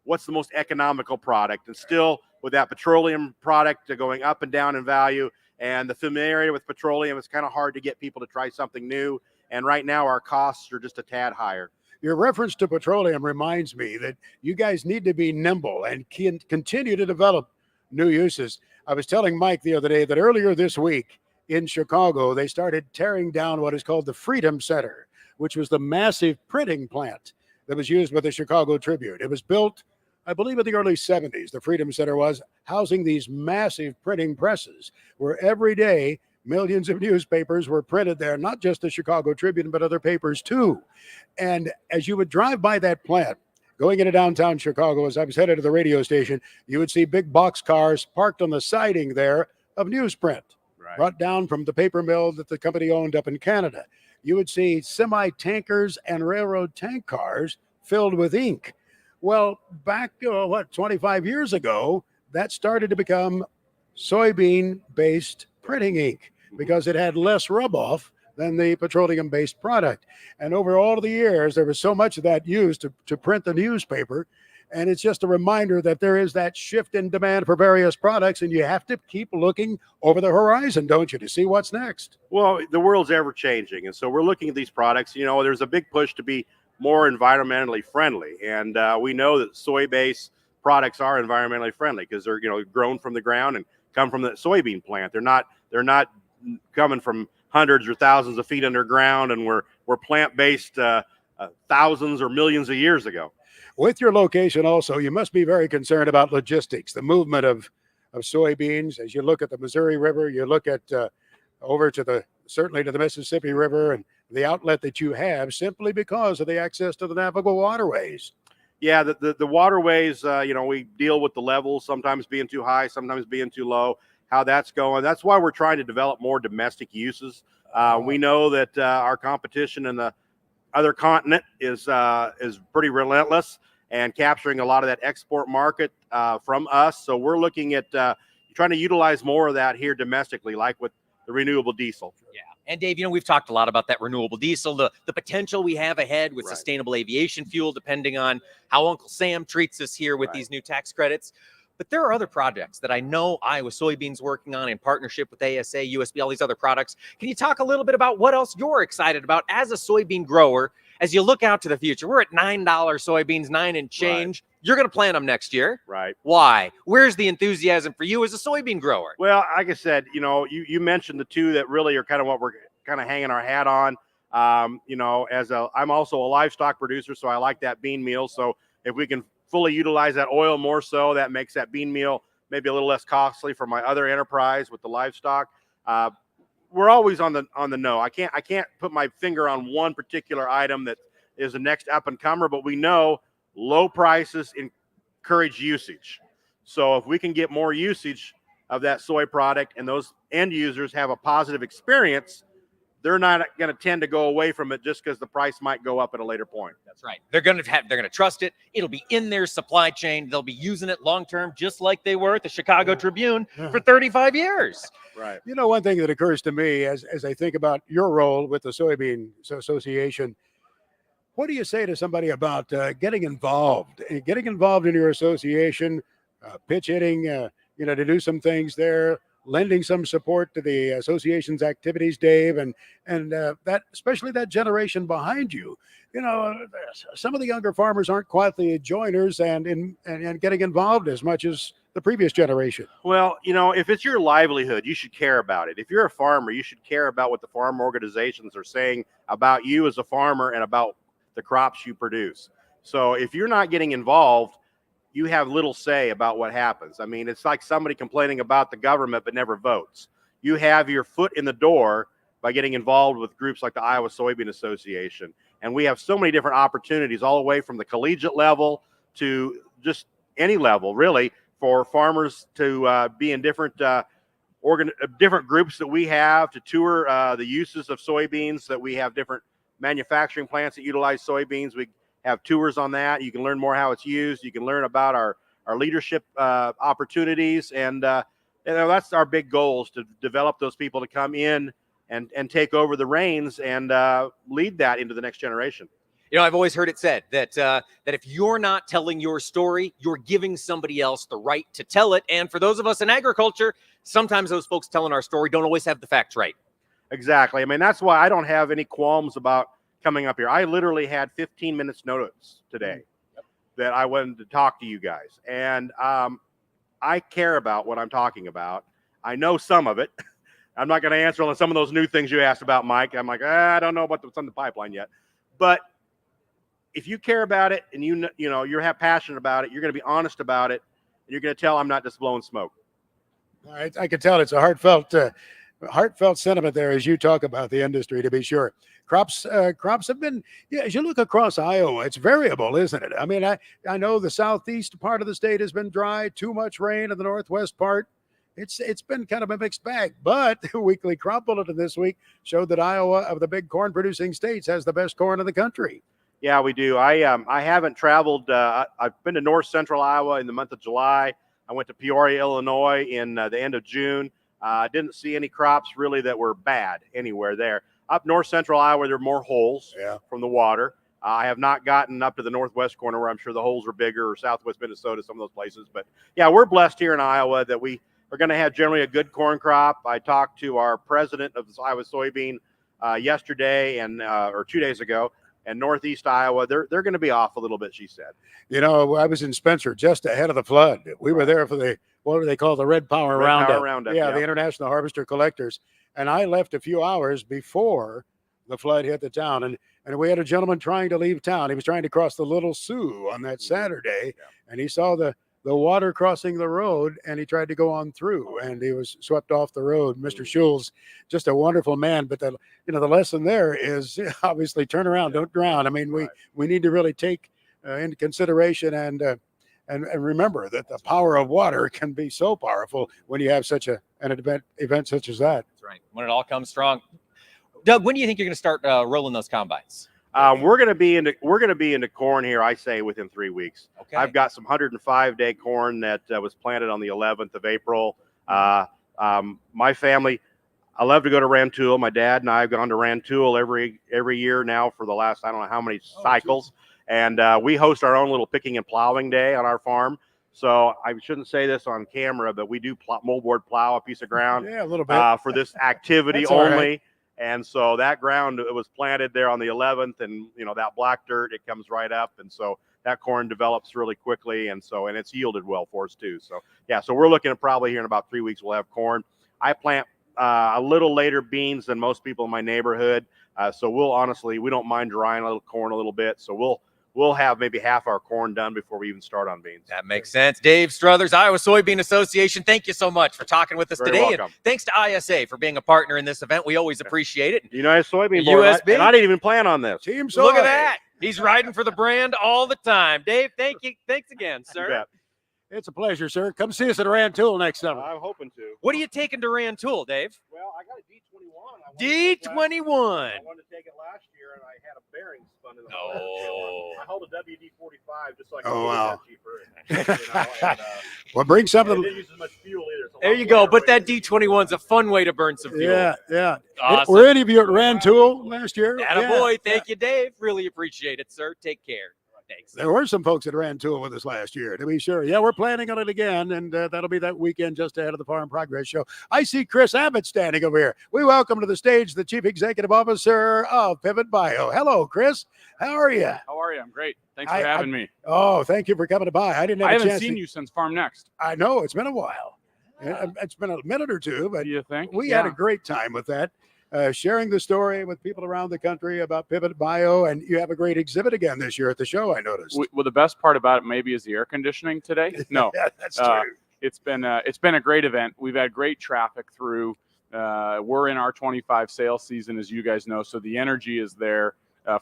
What's the most economical product? And still, with that petroleum product going up and down in value and the familiarity with petroleum, it's kind of hard to get people to try something new. And right now, our costs are just a tad higher. Your reference to petroleum reminds me that you guys need to be nimble and continue to develop new uses. I was telling Mike the other day that earlier this week in Chicago, they started tearing down what is called the Freedom Center, which was the massive printing plant that was used by the Chicago Tribune. It was built, I believe, in the early 70s. The Freedom Center was housing these massive printing presses where every day millions of newspapers were printed there, not just the Chicago Tribune, but other papers too. And as you would drive by that plant, going into downtown Chicago, as I was headed to the radio station, you would see big box cars parked on the siding there of newsprint, brought down from the paper mill that the company owned up in Canada. You would see semi-tankers and railroad tank cars filled with ink. Well, back, 25 years ago, that started to become soybean-based printing ink because it had less rub-off than the petroleum-based product. And over all of the years, there was so much of that used to print the newspaper. And it's just a reminder that there is that shift in demand for various products, and you have to keep looking over the horizon, don't you, to see what's next? Well, the world's ever changing. And so we're looking at these products. You know, there's a big push to be more environmentally friendly. And we know that soy-based products are environmentally friendly because they're, grown from the ground and come from the soybean plant. They're not coming from hundreds or thousands of feet underground, and we're plant-based thousands or millions of years ago. With your location also, you must be very concerned about logistics, the movement of soybeans. As you look at the Missouri River, you look at over to the certainly to the Mississippi River and the outlet that you have simply because of the access to the navigable waterways. Yeah, the waterways, we deal with the levels sometimes being too high, sometimes being too low, how that's going. That's why we're trying to develop more domestic uses. We know that our competition in the other continent is pretty relentless and capturing a lot of that export market from us. So we're looking at trying to utilize more of that here domestically, like with the renewable diesel. Yeah. And Dave, we've talked a lot about that renewable diesel, the potential we have ahead with Right. sustainable aviation fuel, depending on how Uncle Sam treats us here with Right. these new tax credits. But there are other projects that I know Iowa Soybeans working on in partnership with ASA, USB, all these other products. Can you talk a little bit about what else you're excited about as a soybean grower as you look out to the future? We're at $9 soybeans, 9 and change. You're going to plant them next year. Right. Why? Where's the enthusiasm for you as a soybean grower? Well, like I said, you mentioned the two that really are kind of what we're kind of hanging our hat on. I'm also a livestock producer, so I like that bean meal. So if we can fully utilize that oil more so, that makes that bean meal maybe a little less costly for my other enterprise with the livestock. We're always on the know. I can't put my finger on one particular item that is the next up and comer, but we know low prices encourage usage. So if we can get more usage of that soy product and those end users have a positive experience, they're not going to tend to go away from it just because the price might go up at a later point. That's right. They're going to trust it. It'll be in their supply chain. They'll be using it long term, just like they were at the Chicago Tribune for 35 years. Right. One thing that occurs to me as I think about your role with the Soybean Association, what do you say to somebody about getting involved in your association, pitch hitting, to do some things there, lending some support to the association's activities, Dave, and that, especially that generation behind you. Some of the younger farmers aren't quite the joiners and getting involved as much as the previous generation. Well, if it's your livelihood, you should care about it. If you're a farmer, you should care about what the farm organizations are saying about you as a farmer and about the crops you produce. So if you're not getting involved, you have little say about what happens. I mean, it's like somebody complaining about the government but never votes. You have your foot in the door by getting involved with groups like the Iowa Soybean Association. And we have so many different opportunities all the way from the collegiate level to just any level, really, for farmers to be in different groups that we have, to tour the uses of soybeans, that we have different manufacturing plants that utilize soybeans. We have tours on that. You can learn more how it's used. You can learn about our leadership opportunities. And that's our big goal, is to develop those people to come in and take over the reins and lead that into the next generation. I've always heard it said that if you're not telling your story, you're giving somebody else the right to tell it. And for those of us in agriculture, sometimes those folks telling our story don't always have the facts right. Exactly. I mean, that's why I don't have any qualms about coming up here. I literally had 15 minutes notice today that I wanted to talk to you guys. And I care about what I'm talking about. I know some of it. I'm not going to answer on some of those new things you asked about, Mike. I'm like, I don't know about what's on the pipeline yet. But if you care about it and you're passionate about it, you're going to be honest about it, and you're going to tell I'm not just blowing smoke. I can tell it's a heartfelt sentiment there as you talk about the industry, to be sure. Crops have been, as you look across Iowa, it's variable, isn't it? I mean, I know the southeast part of the state has been dry, too much rain in the northwest part. It's been kind of a mixed bag, but the weekly crop bulletin this week showed that Iowa, of the big corn producing states, has the best corn in the country. Yeah, we do. I haven't traveled. I've been to north central Iowa in the month of July. I went to Peoria, Illinois in the end of June. Didn't see any crops really that were bad anywhere there. Up north central Iowa, there are more holes from the water. I have not gotten up to the northwest corner where I'm sure the holes are bigger, or southwest Minnesota, some of those places. But yeah, we're blessed here in Iowa that we are going to have generally a good corn crop. I talked to our president of the Iowa Soybean yesterday or 2 days ago, and northeast Iowa, they're going to be off a little bit, she said. I was in Spencer just ahead of the flood. We were there for what do they call the Red Power Roundup? Yeah, the International Harvester Collectors. And I left a few hours before the flood hit the town. And we had a gentleman trying to leave town. He was trying to cross the Little Sioux on that Saturday, and he saw the the water crossing the road, and he tried to go on through, and he was swept off the road. Mr. Schulz, just a wonderful man, but the lesson there is obviously turn around, don't drown. I mean, we need to really take into consideration and remember that the power of water can be so powerful when you have such an event such as that. That's right. When it all comes strong. Doug, when do you think you're going to start rolling those combines? We're going to be into corn here, I say, within 3 weeks. Okay. I've got some 105-day corn that was planted on the 11th of April. My family, I love to go to Rantoul. My dad and I have gone to Rantoul every year now for the last, I don't know how many cycles. And we host our own little picking and plowing day on our farm. So I shouldn't say this on camera, but we do moldboard plow a piece of ground Yeah, a little bit. for this activity That's all only. right. And so that ground, it was planted there on the 11th, and that black dirt, it comes right up, and so that corn develops really quickly, and it's yielded well for us too. So yeah, so we're looking at probably here in about 3 weeks we'll have corn. I plant a little later beans than most people in my neighborhood, so we don't mind drying a little corn a little bit. So we'll have maybe half our corn done before we even start on beans. That makes sense. Dave Struthers, Iowa Soybean Association, thank you so much for talking with us Very today. welcome. And thanks to ISA for being a partner in this event. We always appreciate it. United Soybean Board, USB. and I didn't even plan on this. Team Soy. Look at that. He's riding for the brand all the time. Dave, thank you. Thanks again, You sir. bet. It's a pleasure, sir. Come see us at Rantoul next summer. I'm hoping to. What are you taking to Rantoul, Dave? Well, I got a D21. D21. I wanted to take it last year, and I had a bearing spun in the No. I hold a WD-45 just so I can Oh, hold wow. that cheaper. Well, bring It something. didn't use as much fuel either. It's a There lot you go. lighter But that weight. D21's a fun way to burn some fuel. Yeah. Awesome. Were any of you at Rantoul last year? Attaboy. Thank you, Dave. Really appreciate it, sir. Take care. Thanks. There were some folks that ran Tool with us last year, to be sure. Yeah, we're planning on it again, and that'll be that weekend just ahead of the Farm Progress Show. I see Chris Abbott standing over here. We welcome to the stage the Chief Executive Officer of Pivot Bio. Hello, Chris. How are you? How are you? I'm great. Thanks for having me. Oh, thank you for coming by. I didn't have I a haven't chance seen to- you since Farm Next. I know, it's been a while. It's been a minute or two, but Do you think? we had a great time with that. Sharing the story with people around the country about Pivot Bio, and you have a great exhibit again this year at the show, I noticed. Well, the best part about it maybe is the air conditioning today. No, Yeah, that's true. it's been a great event. We've had great traffic through. We're in our 25 sales season, as you guys know, so the energy is there.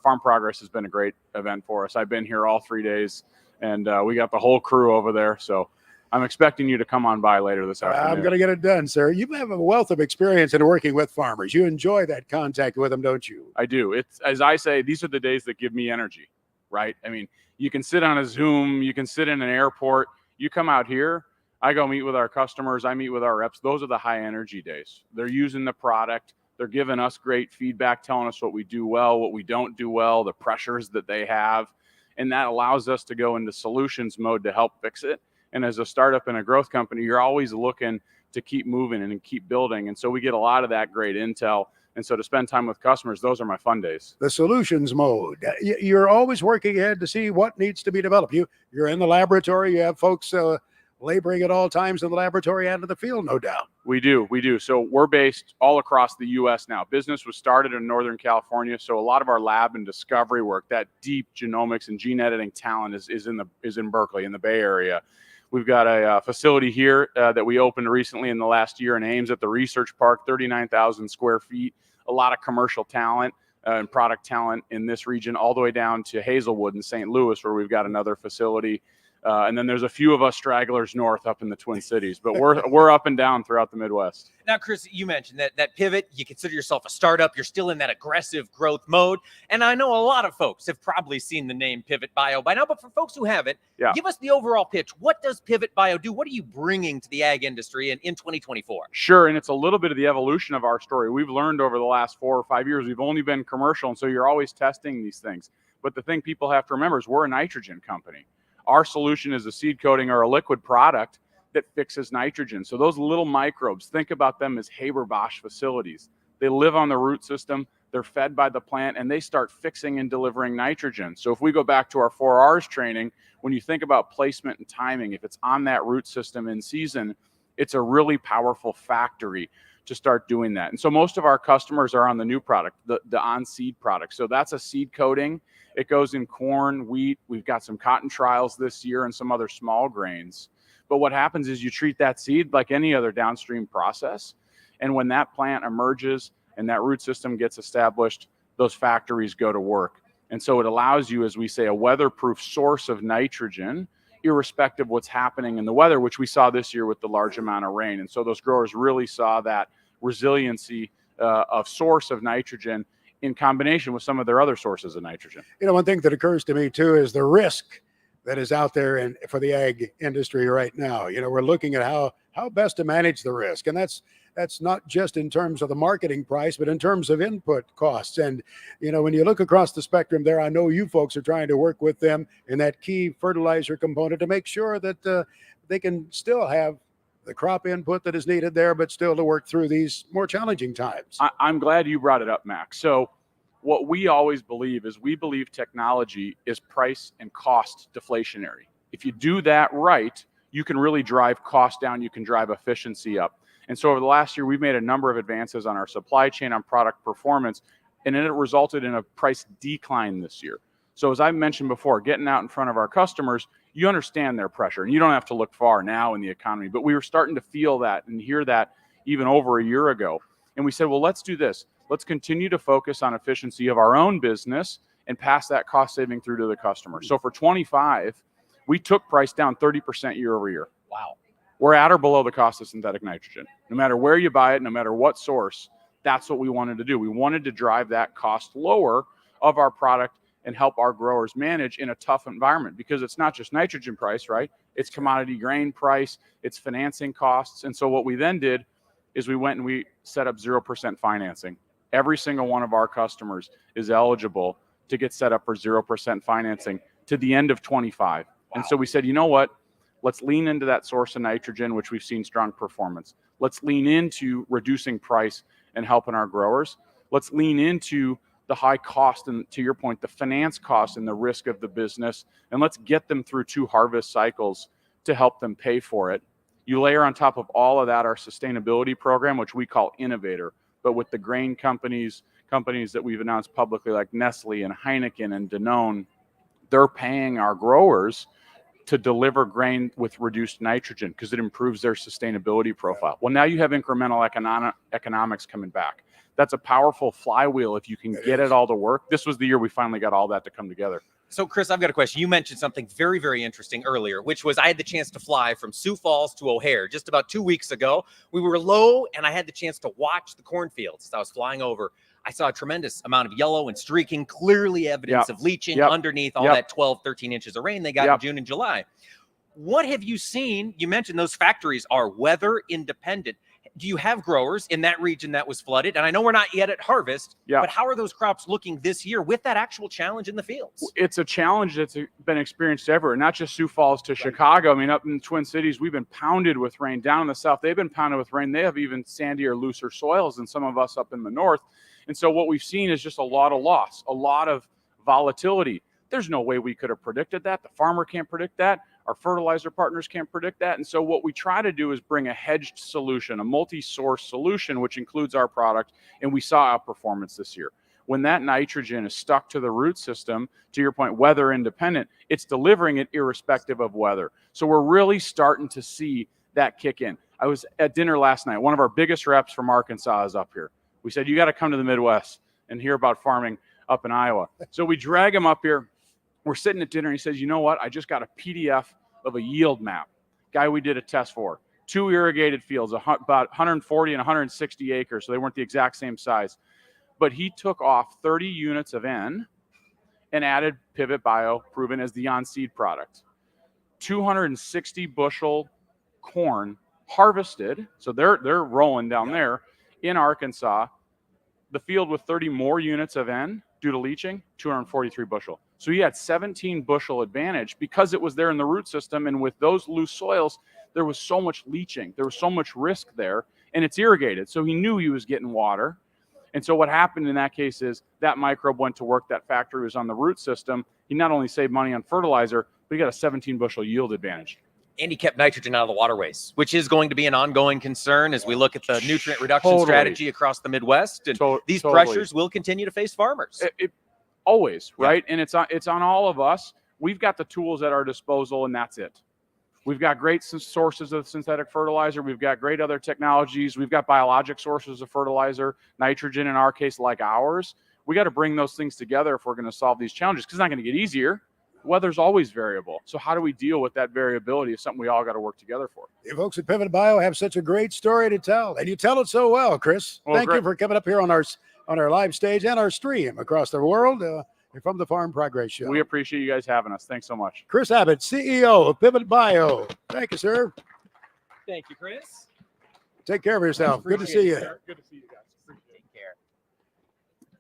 Farm Progress has been a great event for us. I've been here all 3 days, and we got the whole crew over there. So I'm expecting you to come on by later this afternoon. I'm going to get it done, sir. You have a wealth of experience in working with farmers. You enjoy that contact with them, don't you? I do. It's, as I say, these are the days that give me energy, right? I mean, you can sit on a Zoom, you can sit in an airport, you come out here, I go meet with our customers, I meet with our reps. Those are the high energy days. They're using the product, they're giving us great feedback, telling us what we do well, what we don't do well, the pressures that they have. And that allows us to go into solutions mode to help fix it. And as a startup and a growth company, you're always looking to keep moving and keep building. And so we get a lot of that great intel. And so to spend time with customers, those are my fun days. The solutions mode. You're always working ahead to see what needs to be developed. You're in the laboratory. You have folks laboring at all times in the laboratory and in the field, no doubt. We do. So we're based all across the U.S. now. Business was started in Northern California. So a lot of our lab and discovery work, that deep genomics and gene editing talent is in Berkeley, in the Bay Area. We've got a facility here that we opened recently in the last year in Ames at the Research Park, 39,000 square feet. A lot of commercial talent and product talent in this region, all the way down to Hazelwood in St. Louis, where we've got another facility. And then there's a few of us stragglers north up in the Twin Cities, but we're up and down throughout the Midwest. Now, Chris, you mentioned that pivot, you consider yourself a startup. You're still in that aggressive growth mode. And I know a lot of folks have probably seen the name Pivot Bio by now, but for folks who haven't, give us the overall pitch. What does Pivot Bio do? What are you bringing to the ag industry in 2024? Sure, and it's a little bit of the evolution of our story. We've learned over the last 4 or 5 years, we've only been commercial, and so you're always testing these things. But the thing people have to remember is we're a nitrogen company. Our solution is a seed coating or a liquid product that fixes nitrogen. So those little microbes, think about them as Haber-Bosch facilities. They live on the root system, they're fed by the plant, and they start fixing and delivering nitrogen. So if we go back to our 4Rs training, when you think about placement and timing, if it's on that root system in season, it's a really powerful factory to start doing that. And so most of our customers are on the new product, the on-seed product. So that's a seed coating. It goes in corn, wheat. We've got some cotton trials this year and some other small grains. But what happens is you treat that seed like any other downstream process. And when that plant emerges and that root system gets established, those factories go to work. And so it allows you, as we say, a weatherproof source of nitrogen, irrespective of what's happening in the weather, which we saw this year with the large amount of rain. And so those growers really saw that resiliency of source of nitrogen in combination with some of their other sources of nitrogen. You know, one thing that occurs to me too is the risk that is out there for the ag industry right now. You know, we're looking at how best to manage the risk, and that's not just in terms of the marketing price, but in terms of input costs. And you know, when you look across the spectrum there, I know you folks are trying to work with them in that key fertilizer component to make sure that they can still have the crop input that is needed there, but still to work through these more challenging times. I'm glad you brought it up, Max. So what we always believe is we believe technology is price and cost deflationary. If you do that right, you can really drive cost down, you can drive efficiency up. And so over the last year, we've made a number of advances on our supply chain, on product performance, and then it resulted in a price decline this year. So as I mentioned before, getting out in front of our customers, you understand their pressure, and you don't have to look far now in the economy, but we were starting to feel that and hear that even over a year ago. And we said, well, let's do this. Let's continue to focus on efficiency of our own business and pass that cost saving through to the customer. So for 25, we took price down 30% year over year. Wow. We're at or below the cost of synthetic nitrogen. No matter where you buy it, no matter what source, that's what we wanted to do. We wanted to drive that cost lower of our product and help our growers manage in a tough environment, because it's not just nitrogen price, right? It's commodity grain price, it's financing costs. And so what we then did is we went and we set up 0% financing. Every single one of our customers is eligible to get set up for 0% financing to the end of 25. Wow. And so we said, you know what? Let's lean into that source of nitrogen, which we've seen strong performance. Let's lean into reducing price and helping our growers. Let's lean into the high cost and, to your point, the finance cost and the risk of the business. And let's get them through 2 harvest cycles to help them pay for it. You layer on top of all of that our sustainability program, which we call Innovator, but with the grain companies that we've announced publicly like Nestle and Heineken and Danone, they're paying our growers to deliver grain with reduced nitrogen because it improves their sustainability profile. Well, now you have incremental economics coming back. That's a powerful flywheel if you can get it all to work. This was the year we finally got all that to come together. So, Chris, I've got a question. You mentioned something very, very interesting earlier, which was I had the chance to fly from Sioux Falls to O'Hare just about 2 weeks ago. We were low, and I had the chance to watch the cornfields as I was flying over. I saw a tremendous amount of yellow and streaking, clearly evidence of leaching underneath all that 12, 13 inches of rain they got in June and July. What have you seen? You mentioned those factories are weather independent. Do you have growers in that region that was flooded? And I know we're not yet at harvest, but how are those crops looking this year with that actual challenge in the fields? It's a challenge that's been experienced everywhere, not just Sioux Falls to Chicago. I mean, up in the Twin Cities, we've been pounded with rain. Down in the south, they've been pounded with rain. They have even sandier, looser soils than some of us up in the north. And so what we've seen is just a lot of loss, a lot of volatility. There's no way we could have predicted that. The farmer can't predict that. Our fertilizer partners can't predict that. And so what we try to do is bring a hedged solution, a multi-source solution, which includes our product. And we saw outperformance this year. When that nitrogen is stuck to the root system, to your point, weather independent, it's delivering it irrespective of weather. So we're really starting to see that kick in. I was at dinner last night. One of our biggest reps from Arkansas is up here. We said, you got to come to the Midwest and hear about farming up in Iowa. So we drag him up here. We're sitting at dinner, and he says, you know what? I just got a PDF of a yield map. Guy we did a test for. 2 irrigated fields, about 140 and 160 acres, so they weren't the exact same size. But he took off 30 units of N and added Pivot Bio, proven as the on-seed product. 260 bushel corn harvested, so they're rolling down there in Arkansas. The field with 30 more units of N due to leaching, 243 bushel. So he had 17 bushel advantage because it was there in the root system. And with those loose soils, there was so much leaching. There was so much risk there, and it's irrigated. So he knew he was getting water. And so what happened in that case is that microbe went to work. That factory was on the root system. He not only saved money on fertilizer, but he got a 17 bushel yield advantage. And he kept nitrogen out of the waterways, which is going to be an ongoing concern as we look at the nutrient reduction strategy across the Midwest. And these pressures will continue to face farmers. Always, right? And it's on all of us. We've got the tools at our disposal, and that's it. We've got great sources of synthetic fertilizer. We've got great other technologies. We've got biologic sources of fertilizer, nitrogen in our case, like ours. We got to bring those things together if we're going to solve these challenges, because it's not going to get easier. Weather's always variable. So how do we deal with that variability is something we all got to work together for. You folks at Pivot Bio have such a great story to tell, and you tell it so well, Chris. Well, Thank great. you for coming up here on our live stage and our stream across the world from the Farm Progress Show. We appreciate you guys having us. Thanks so much. Chris Abbott, CEO of Pivot Bio. Thank you, sir. Thank you, Chris. Take care of yourself. Good to see you. Good to see you guys. Take care.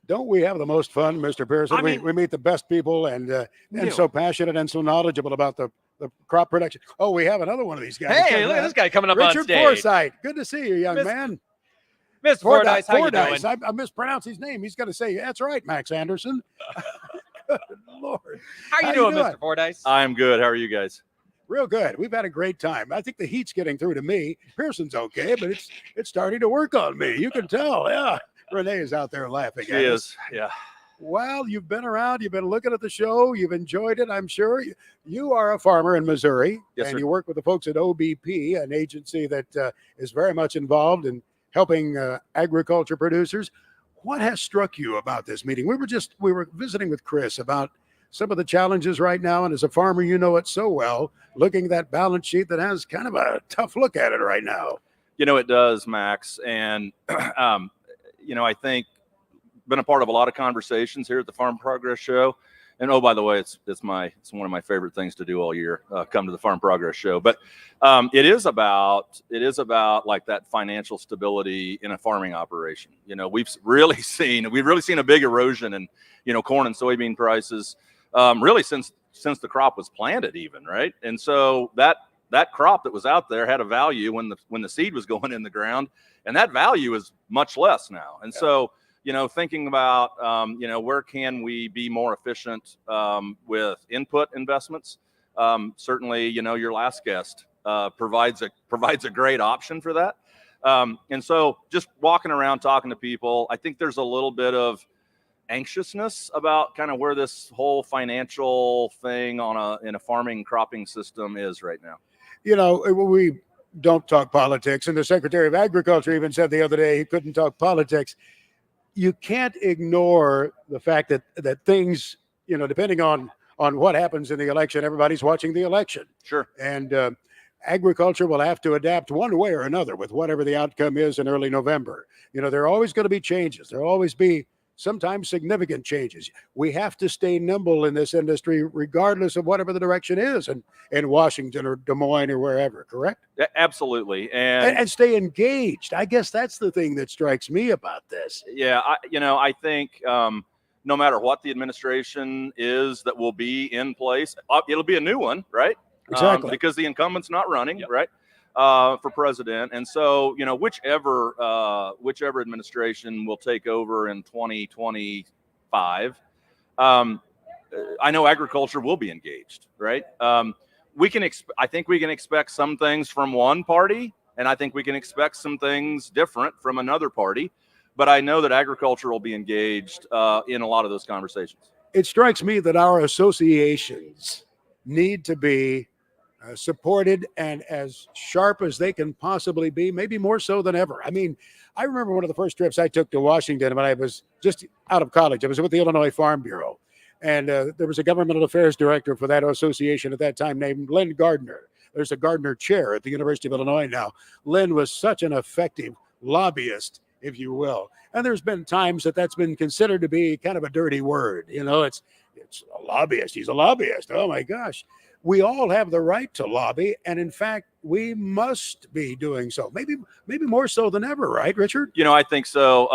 Don't we have the most fun, Mr. Pearson? I mean- we meet the best people and do. so passionate and so knowledgeable about the crop production. Oh, we have another one of these guys. Hey, look at this guy coming up on Richard stage. Forsythe. Good to see you, young Miss- man. Mr. Fordyce, how you doing? Fordyce. I mispronounced his name. He's going to say, that's right, Max Anderson. Good Lord. How you doing, Mr. Fordyce? I'm good. How are you guys? Real good. We've had a great time. I think the heat's getting through to me. Pearson's okay, but it's starting to work on me. You can tell. Yeah. Renee is out there laughing. She at us. is. Yeah. Well, you've been around. You've been looking at the show. You've enjoyed it, I'm sure. You are a farmer in Missouri, Yes, and sir. you work with the folks at OBP, an agency that is very much involved in helping agriculture producers. What has struck you about this meeting? We were visiting with Chris about some of the challenges right now, and as a farmer, you know it so well. Looking at that balance sheet that has kind of a tough look at it right now. You know, it does, Max. And, I think been a part of a lot of conversations here at the Farm Progress Show. And oh, by the way, it's one of my favorite things to do all year. Come to the Farm Progress Show. But it is about like that financial stability in a farming operation. We've really seen a big erosion in corn and soybean prices really since the crop was planted, even, right? And so that crop that was out there had a value when the seed was going in the ground, and that value is much less now. And so thinking about, where can we be more efficient with input investments? Certainly, your last guest provides a great option for that. And so just walking around talking to people, I think there's a little bit of anxiousness about kind of where this whole financial thing in a farming cropping system is right now. We don't talk politics, and the Secretary of Agriculture even said the other day he couldn't talk politics. You can't ignore the fact that things, depending on what happens in the election, everybody's watching the election. Sure. And agriculture will have to adapt one way or another with whatever the outcome is in early November. There are always going to be changes. There will always be sometimes significant changes. We have to stay nimble in this industry, regardless of whatever the direction is in Washington or Des Moines or wherever, correct? Yeah, absolutely. And stay engaged. I guess that's the thing that strikes me about this. Yeah, I think no matter what the administration is that will be in place, it'll be a new one, right? Exactly. Because the incumbent's not running, Yep. right? For president. And so, whichever administration will take over in 2025, I know agriculture will be engaged, right? I think we can expect some things from one party, and I think we can expect some things different from another party. But I know that agriculture will be engaged in a lot of those conversations. It strikes me that our associations need to be supported and as sharp as they can possibly be, maybe more so than ever. I mean, I remember one of the first trips I took to Washington when I was just out of college. I was with the Illinois Farm Bureau, and there was a governmental affairs director for that association at that time named Lynn Gardner. There's a Gardner chair at the University of Illinois now. Lynn was such an effective lobbyist, if you will. And there's been times that's been considered to be kind of a dirty word. It's a lobbyist. He's a lobbyist. Oh my gosh. We all have the right to lobby, and in fact, we must be doing so. Maybe more so than ever, right, Richard? I think so.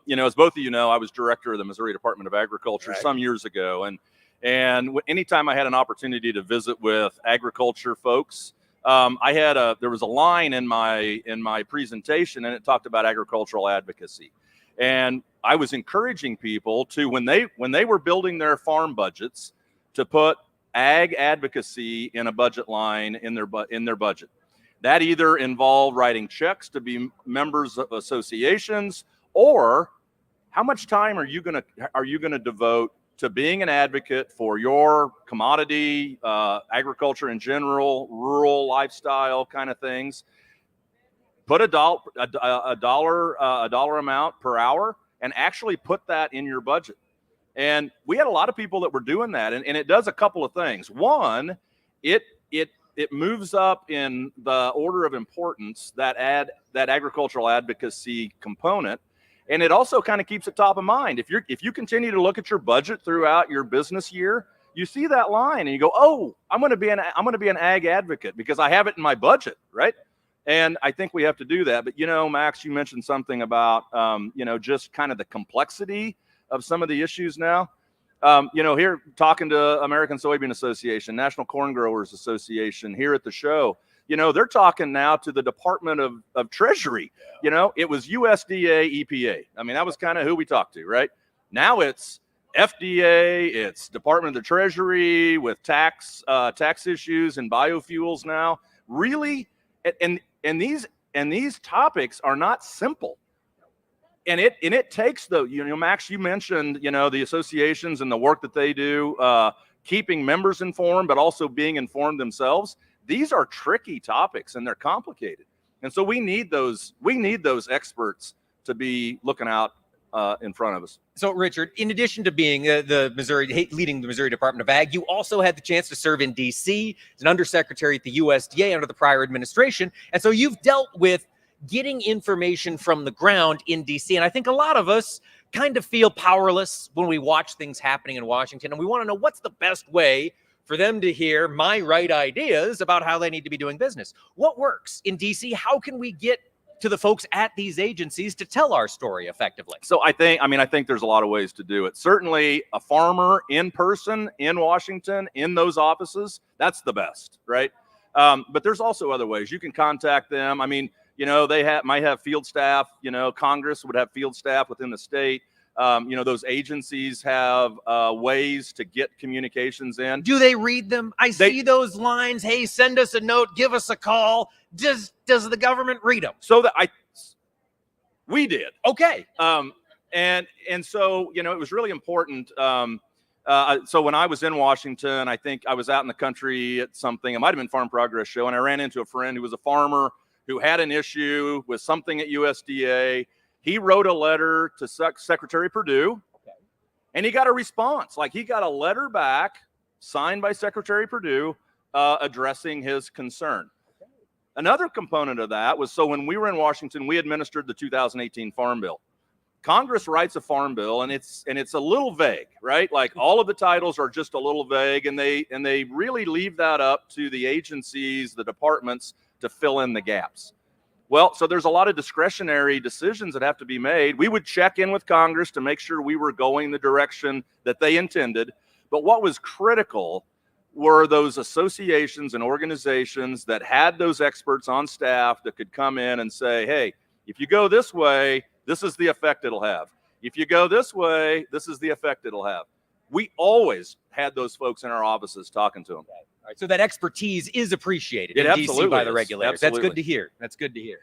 As both of you know, I was director of the Missouri Department of Agriculture Right. some years ago, and anytime I had an opportunity to visit with agriculture folks, there was a line in my presentation, and it talked about agricultural advocacy, and I was encouraging people to when they were building their farm budgets to put ag advocacy in a budget line in their budget. That either involved writing checks to be members of associations, or how much time are you gonna devote to being an advocate for your commodity, agriculture in general, rural lifestyle kind of things, put a dollar amount per hour and actually put that in your budget. And we had a lot of people that were doing that, and it does a couple of things. One, it moves up in the order of importance, that agricultural advocacy component. And it also kind of keeps it top of mind. If you continue to look at your budget throughout your business year, you see that line and you go, oh, I'm going to be an ag advocate because I have it in my budget, right? And I think we have to do that. But, Max, you mentioned something about, just kind of the complexity of some of the issues now. Here talking to American Soybean Association, National Corn Growers Association here at the show, they're talking now to the Department of Treasury. It was USDA, EPA. I mean, that was kind of who we talked to, right? Now it's FDA, it's Department of the Treasury with tax issues and biofuels now. Really, and these topics are not simple. And it takes Max, you mentioned, the associations and the work that they do, keeping members informed, but also being informed themselves. These are tricky topics and they're complicated. And so we need those experts to be looking out in front of us. So, Richard, in addition to being leading the Missouri Department of Ag, you also had the chance to serve in D.C. as an undersecretary at the USDA under the prior administration. And so you've dealt with getting information from the ground in D.C. And I think a lot of us kind of feel powerless when we watch things happening in Washington. And we want to know what's the best way for them to hear my right ideas about how they need to be doing business. What works in D.C.? How can we get to the folks at these agencies to tell our story effectively? So I think there's a lot of ways to do it. Certainly a farmer in person in Washington, in those offices, that's the best, right? But there's also other ways. You can contact them. I mean, they might have field staff, Congress would have field staff within the state. Those agencies have ways to get communications in. Do they read them? I see those lines. Hey, send us a note, give us a call. Does the government read them? So we did. Okay. And so, it was really important. So when I was in Washington, I think I was out in the country at something, it might've been Farm Progress Show. And I ran into a friend who was a farmer who had an issue with something at USDA. He wrote a letter to Secretary Perdue, and he got a response. Like, he got a letter back signed by Secretary Perdue addressing his concern. Another component of that was, so when we were in Washington, we administered the 2018 Farm Bill. Congress writes a farm bill, and it's a little vague, right? Like, all of the titles are just a little vague, and they really leave that up to the agencies, the departments, to fill in the gaps. Well, so there's a lot of discretionary decisions that have to be made. We would check in with Congress to make sure we were going the direction that they intended. But what was critical were those associations and organizations that had those experts on staff that could come in and say, hey, if you go this way, this is the effect it'll have. If you go this way, this is the effect it'll have. We always had those folks in our offices talking to them. All right, so that expertise is appreciated in DC by the regulators. That's good to hear. That's good to hear.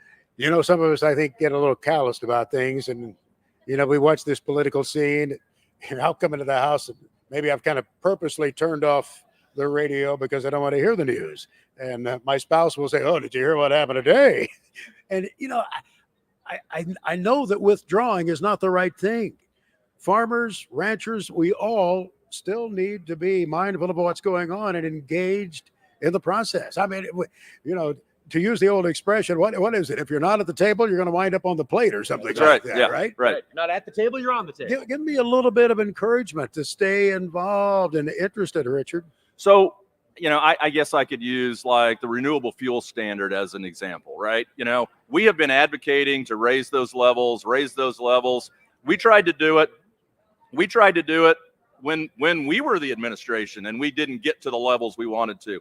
Some of us, I think, get a little calloused about things. And, we watch this political scene, and I'll come into the house, and maybe I've kind of purposely turned off the radio because I don't want to hear the news. And my spouse will say, oh, did you hear what happened today? And, I know that withdrawing is not the right thing. Farmers, ranchers, we all still need to be mindful of what's going on and engaged in the process. I mean, to use the old expression, what is it? If you're not at the table, you're going to wind up on the plate or something like that, yeah, right? Right. Not at the table, you're on the table. Give me a little bit of encouragement to stay involved and interested, Richard. So, I guess I could use like the renewable fuel standard as an example, right? We have been advocating to raise those levels. We tried to do it. When we were the administration and we didn't get to the levels we wanted to.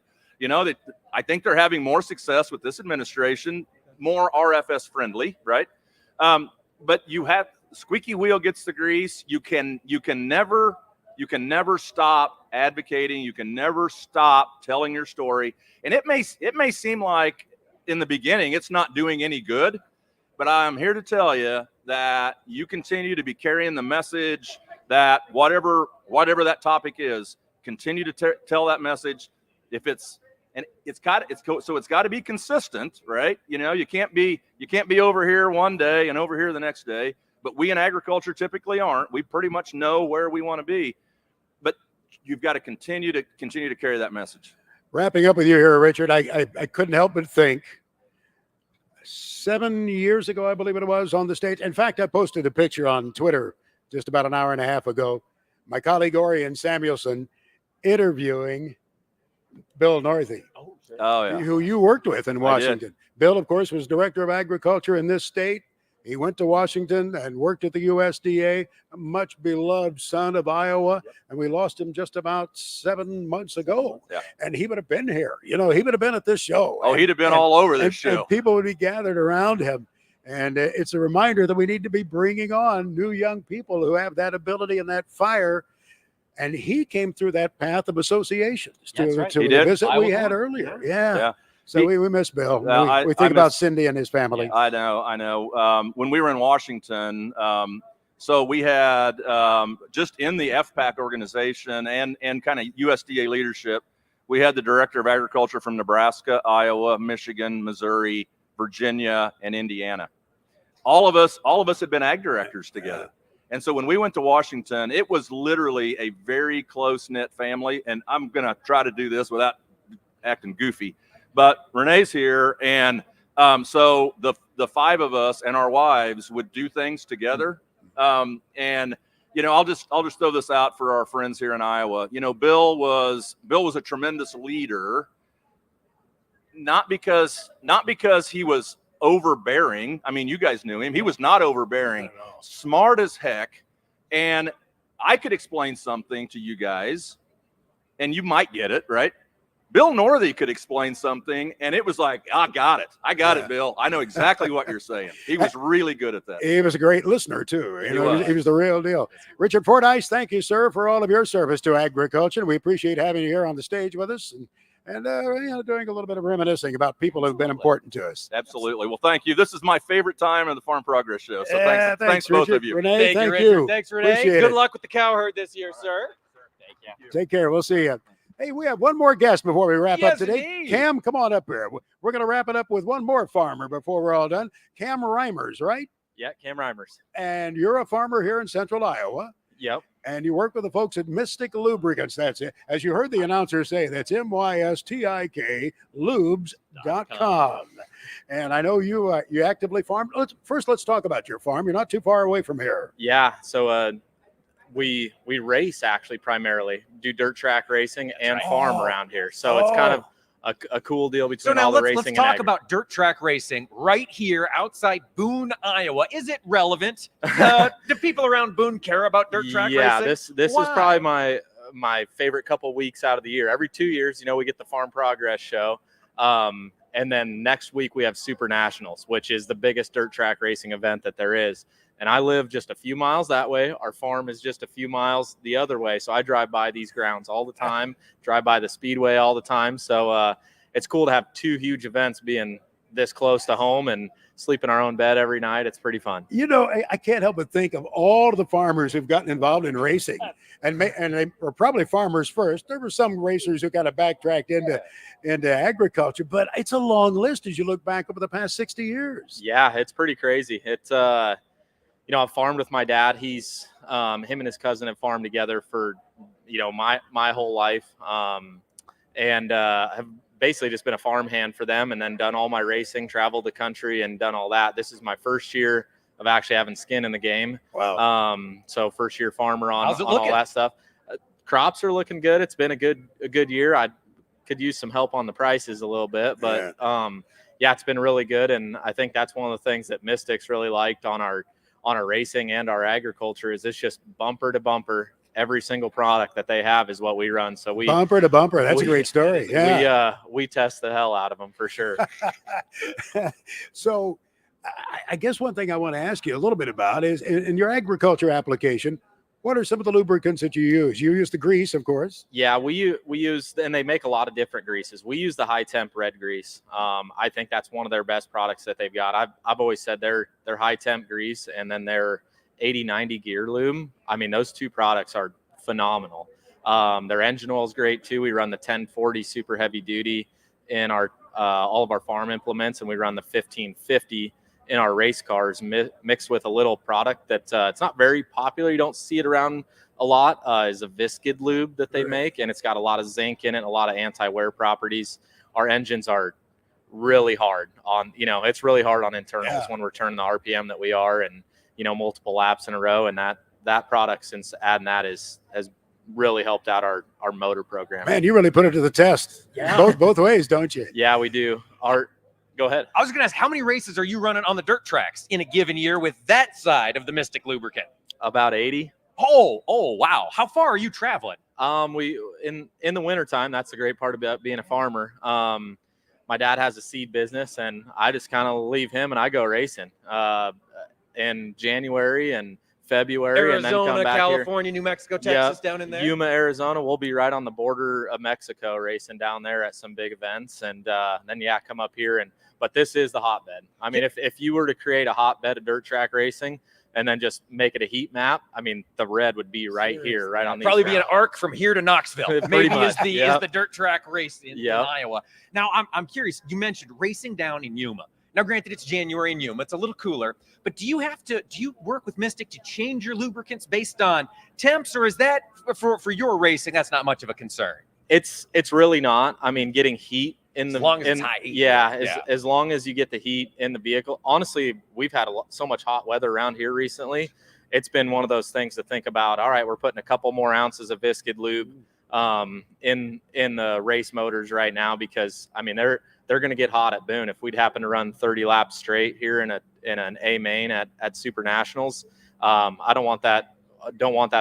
I think they're having more success with this administration, more RFS friendly, right? But you have squeaky wheel gets the grease. You can never stop advocating. You can never stop telling your story. And it may seem like in the beginning it's not doing any good, but I'm here to tell you that you continue to be carrying the message. that whatever that topic is, continue to tell that message. If it's got to be consistent, right? You know, you can't be over here one day and over here the next day. But we in agriculture typically aren't. We pretty much know where we want to be, but you've got to continue to carry that message. Wrapping up with you here, Richard, I couldn't help but think 7 years ago, I believe it was, on the stage. In fact, I posted a picture on Twitter just about an hour and a half ago. My colleague Orion Samuelson interviewing Bill Northey, who you worked with in Washington. Bill, of course, was director of agriculture in this state. He went to Washington and worked at the USDA, a much beloved son of Iowa, and we lost him just about 7 months ago. Yeah. And he would have been here. You know, he would have been at this show. Oh, he'd have been all over this show. And people would be gathered around him. And it's a reminder that we need to be bringing on new young people who have that ability and that fire. And he came through that path of associations to the visit we had earlier. Yeah. So we miss Bill. We think about Cindy and his family. Yeah, I know. When we were in Washington, so we had just in the FPAC organization and kind of USDA leadership, we had the director of agriculture from Nebraska, Iowa, Michigan, Missouri, Virginia, and Indiana. All of us had been ag directors together. And so when we went to Washington, it was literally a very close-knit family. And I'm going to try to do this without acting goofy. But Renee's here, and so the five of us and our wives would do things together. And you know, I'll just throw this out for our friends here in Iowa. You know, Bill was a tremendous leader, not because he was overbearing. I mean, you guys knew him. He was not overbearing. Smart as heck, and I could explain something to you guys, and you might get it right. Bill Northey could explain something, and it was like, I got it, Bill. I know exactly what you're saying. He was really good at that. He was a great listener, too. He was the real deal. Richard Fordyce, thank you, sir, for all of your service to agriculture. We appreciate having you here on the stage with us and doing a little bit of reminiscing about people who've been important to us. Absolutely. Well, thank you. This is my favorite time of the Farm Progress Show. So thanks both of you. Renee, thank you, Richard. You. Thanks, Renee. Appreciate Good it. luck with the cow herd this year, sir. Thank you. Take care. We'll see you. Hey, we have one more guest before we wrap up today. Indeed. Cam, come on up here. We're going to wrap it up with one more farmer before we're all done. Cam Reimers, right? Yeah, Cam Reimers. And you're a farmer here in Central Iowa. Yep. And you work with the folks at Mystic Lubricants. That's it. As you heard the announcer say, that's MYSTIK lubes.com. And I know you actively farm. Let's talk about your farm. You're not too far away from here. Yeah. So we race actually primarily, do dirt track racing and farm around here. So it's kind of a cool deal between so now all the let's racing and talk about dirt track racing right here outside Boone, Iowa. Is it relevant? Do people around Boone care about dirt track racing? Yeah, this is probably my favorite couple weeks out of the year. Every 2 years, we get the Farm Progress Show. And then next week we have Super Nationals, which is the biggest dirt track racing event that there is. And I live just a few miles that way. Our farm is just a few miles the other way. So I drive by these grounds all the time, drive by the speedway all the time. So it's cool to have two huge events being this close to home and sleep in our own bed every night. It's pretty fun. I can't help but think of all of the farmers who've gotten involved in racing, and they were probably farmers first. There were some racers who kind of backtracked into agriculture, but it's a long list as you look back over the past 60 years. Yeah, it's pretty crazy. It's I've farmed with my dad. He's him and his cousin have farmed together for my whole life, and have basically just been a farmhand for them, and then done all my racing, traveled the country, and done all that. This is my first year of actually having skin in the game. Wow. So first year farmer on How's it all looking? that stuff. Crops are looking good. It's been a good year. I could use some help on the prices a little bit, but yeah, it's been really good, and I think that's one of the things that Mystics really liked on our racing and our agriculture is it's just bumper to bumper. Every single product that they have is what we run. So we bumper to bumper. That's a great story. Yeah. We test the hell out of them for sure. So I guess one thing I want to ask you a little bit about is in your agriculture application, what are some of the lubricants that you use? You use the grease, of course. Yeah, we use, and they make a lot of different greases. We use the high temp red grease. I think that's one of their best products that they've got. I've always said they're high temp grease, and then their 8090 gear lube. I mean, those two products are phenomenal. Their engine oil is great too. We run the 1040 super heavy duty in our all of our farm implements, and we run the 1550 in our race cars, mixed with a little product that it's not very popular. You don't see it around a lot. Is a Viscid lube that they make, and it's got a lot of zinc in it, a lot of anti-wear properties. Our engines are really hard on, it's really hard on internals when we're turning the RPM that we are, and multiple laps in a row. And that product, since adding that, has really helped out our motor program. Man, you really put it to the test. Yeah. Both ways, don't you? Yeah, we do. Go ahead. I was going to ask, how many races are you running on the dirt tracks in a given year with that side of the Mystic lubricant? About 80. Oh, wow. How far are you traveling? We in the wintertime, that's the great part about being a farmer. My dad has a seed business, and I just kind of leave him and I go racing in January and February, Arizona, and then come back California, New Mexico, Texas, down in there. Yuma, Arizona. We'll be right on the border of Mexico racing down there at some big events, and then come up here. But this is the hotbed. I mean, if you were to create a hotbed of dirt track racing and then just make it a heat map, I mean, the red would be right here, right on these Probably be an grounds. arc from here to Knoxville. Maybe is the dirt track race in Iowa. Now, I'm curious. You mentioned racing down in Yuma. Now, granted, it's January in Yuma. It's a little cooler. But do you work with Mystic to change your lubricants based on temps, or is that for your racing, that's not much of a concern? It's really not. I mean, getting heat in the as long as it's high heat. As long as you get the heat in the vehicle. Honestly, we've had so much hot weather around here recently. It's been one of those things to think about. All right, we're putting a couple more ounces of Viscid lube in the race motors right now, because I mean they're going to get hot at Boone. If we'd happen to run 30 laps straight here in an A main at Super Nationals, I don't want that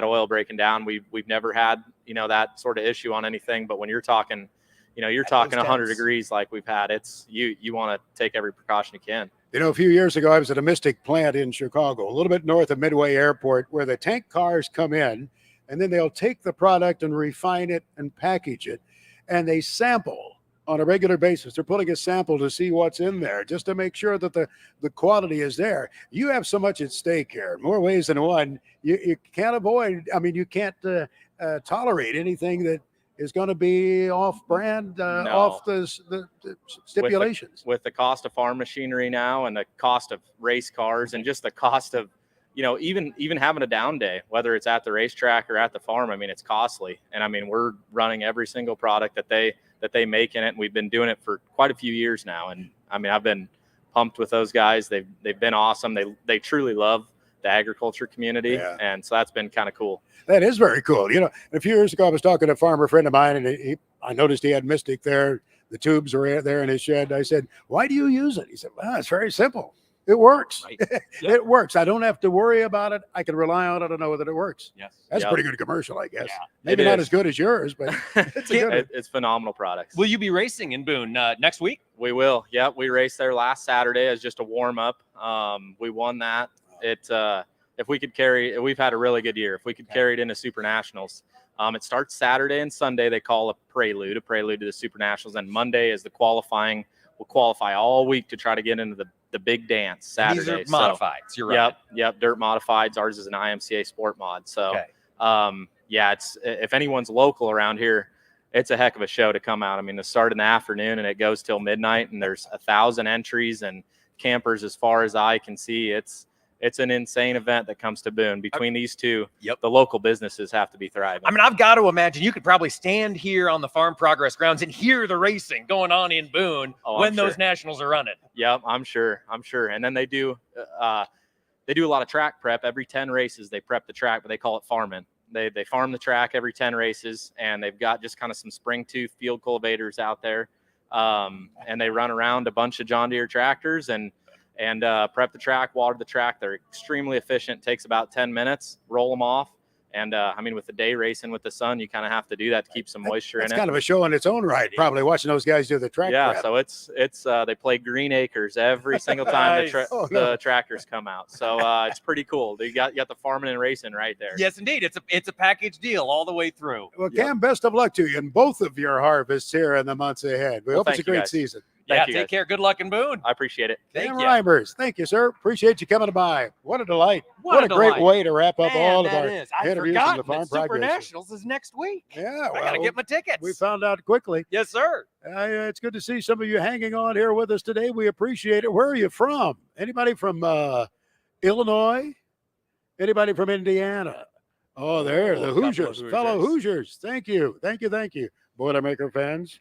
oil breaking down. We've never had that sort of issue on anything. But when you're talking, you're talking 100 degrees like we've had, it's you want to take every precaution you can. A few years ago, I was at a Mystic plant in Chicago, a little bit north of Midway Airport, where the tank cars come in, and then they'll take the product and refine it and package it, and they sample on a regular basis. They're putting a sample to see what's in there, just to make sure that the quality is there. You have so much at stake here, more ways than one. You can't avoid, you can't tolerate anything that is going to be off-brand, off the stipulations. With the cost of farm machinery now, and the cost of race cars, and just the cost of, even having a down day, whether it's at the racetrack or at the farm, I mean, it's costly. And I mean, we're running every single product that they make in it, and we've been doing it for quite a few years now. And I mean, I've been pumped with those guys. They've been awesome. They truly love the agriculture community, and so that's been kind of cool. That is very cool. A few years ago, I was talking to a farmer friend of mine, and I noticed he had Mystic there. The tubes were there in his shed. I said, "Why do you use it?" He said, "Well, it's very simple. It works. Right. It works. I don't have to worry about it. I can rely on it and know that it works." Yes. That's a pretty good commercial, I guess. Yeah, maybe not as good as yours, but it's a good. It's phenomenal products. Will you be racing in Boone next week? We will. Yeah, we raced there last Saturday as just a warm up. We won that. If we could we've had a really good year. If we could carry it into Super Nationals, it starts Saturday and Sunday. They call a prelude to the Super Nationals, and Monday is the qualifying. We'll qualify all week to try to get into the big dance Saturday. These are modifieds. You're right. Yep. Dirt modifieds. Ours is an IMCA sport mod. So, it's if anyone's local around here, it's a heck of a show to come out. I mean, they start in the afternoon and it goes till midnight, and there's 1,000 entries and campers as far as I can see. It's an insane event that comes to Boone. Between these two, the local businesses have to be thriving. I mean, I've got to imagine you could probably stand here on the Farm Progress grounds and hear the racing going on in Boone when those nationals are running. Yep, I'm sure. And then they do a lot of track prep. Every 10 races, they prep the track, but they call it farming. They farm the track every 10 races, and they've got just kind of some spring tooth field cultivators out there, and they run around a bunch of John Deere tractors and prep the track, water the track. They're extremely efficient. Takes about 10 minutes, roll them off. And with the day racing with the sun, you kind of have to do that to keep some moisture in it. It's kind of a show in its own right, probably watching those guys do the track prep. So it's they play Green Acres every single time the tractors come out. So it's pretty cool. You got the farming and racing right there. Yes, indeed. It's a package deal all the way through. Well, Cam, best of luck to you in both of your harvests here in the months ahead. We hope it's a great season. Thank you, take guys. care. Good luck in Boone. I appreciate it. Thank Cam you. Reimers, thank you, sir. Appreciate you coming by. What a delight. What a great delight. way to wrap up Man, all of that our is. I'd interviews from the forgotten Farm that Super Progress. Nationals is next week. Yeah, I got to get my tickets. we found out quickly. Yes, sir. It's good to see some of you hanging on here with us today. We appreciate it. Where are you from? Anybody from Illinois? Anybody from Indiana? Oh, there, the couple of Hoosiers, fellow Hoosiers. Thank you. Boilermaker fans.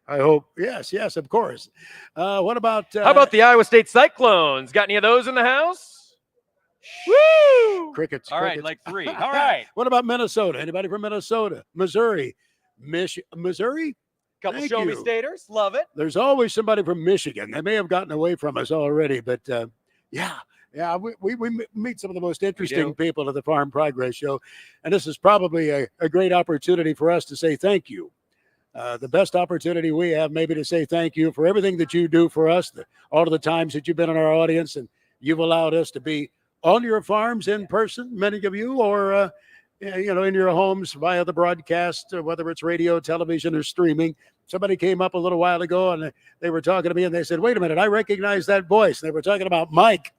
I hope. Yes, of course. What about How about the Iowa State Cyclones? Got any of those in the house? Woo! crickets? All right, crickets. like 3. All right. What about Minnesota? Anybody from Minnesota? Missouri? Missouri? Couple Thank show me you. staters. Love it. There's always somebody from Michigan. They may have gotten away from us already, but we meet some of the most interesting people at the Farm Progress Show, and this is probably a great opportunity for us to say thank you. The best opportunity we have maybe to say thank you for everything that you do for us, all of the times that you've been in our audience and you've allowed us to be on your farms in person, many of you, or in your homes via the broadcast, whether it's radio, television, or streaming. Somebody came up a little while ago and they were talking to me and they said, wait a minute, I recognize that voice. And they were talking about Mike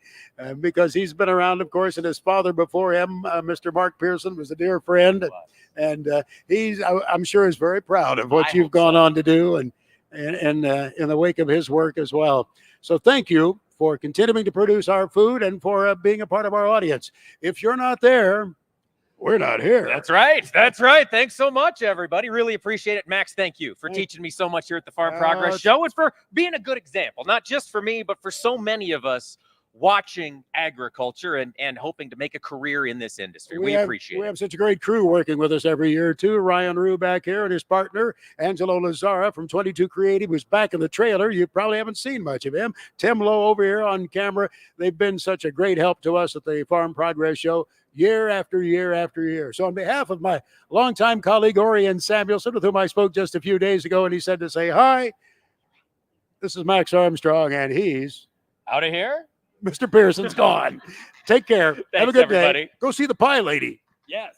because he's been around, of course, and his father before him, Mr. Mark Pearson, was a dear friend. And I'm sure is very proud of what you've gone on to do and in the wake of his work as well. So thank you for continuing to produce our food and for being a part of our audience. If you're not there, we're not here. That's right. That's right. Thanks so much, everybody. Really appreciate it. Max, thank you for teaching me so much here at the Farm Progress Show and for being a good example, not just for me, but for so many of us watching agriculture and hoping to make a career in this industry. We appreciate it. We have such a great crew working with us every year, too. Ryan Rue back here and his partner, Angelo Lazara from 22 Creative, who's back in the trailer. You probably haven't seen much of him. Tim Lowe over here on camera. They've been such a great help to us at the Farm Progress Show year after year after year. So on behalf of my longtime colleague, Orion Samuelson, with whom I spoke just a few days ago, and he said to say hi, this is Max Armstrong, and he's out of here. Mr. Pearson's gone. Take care. Have a good day. Everybody. Go see the pie lady. Yes.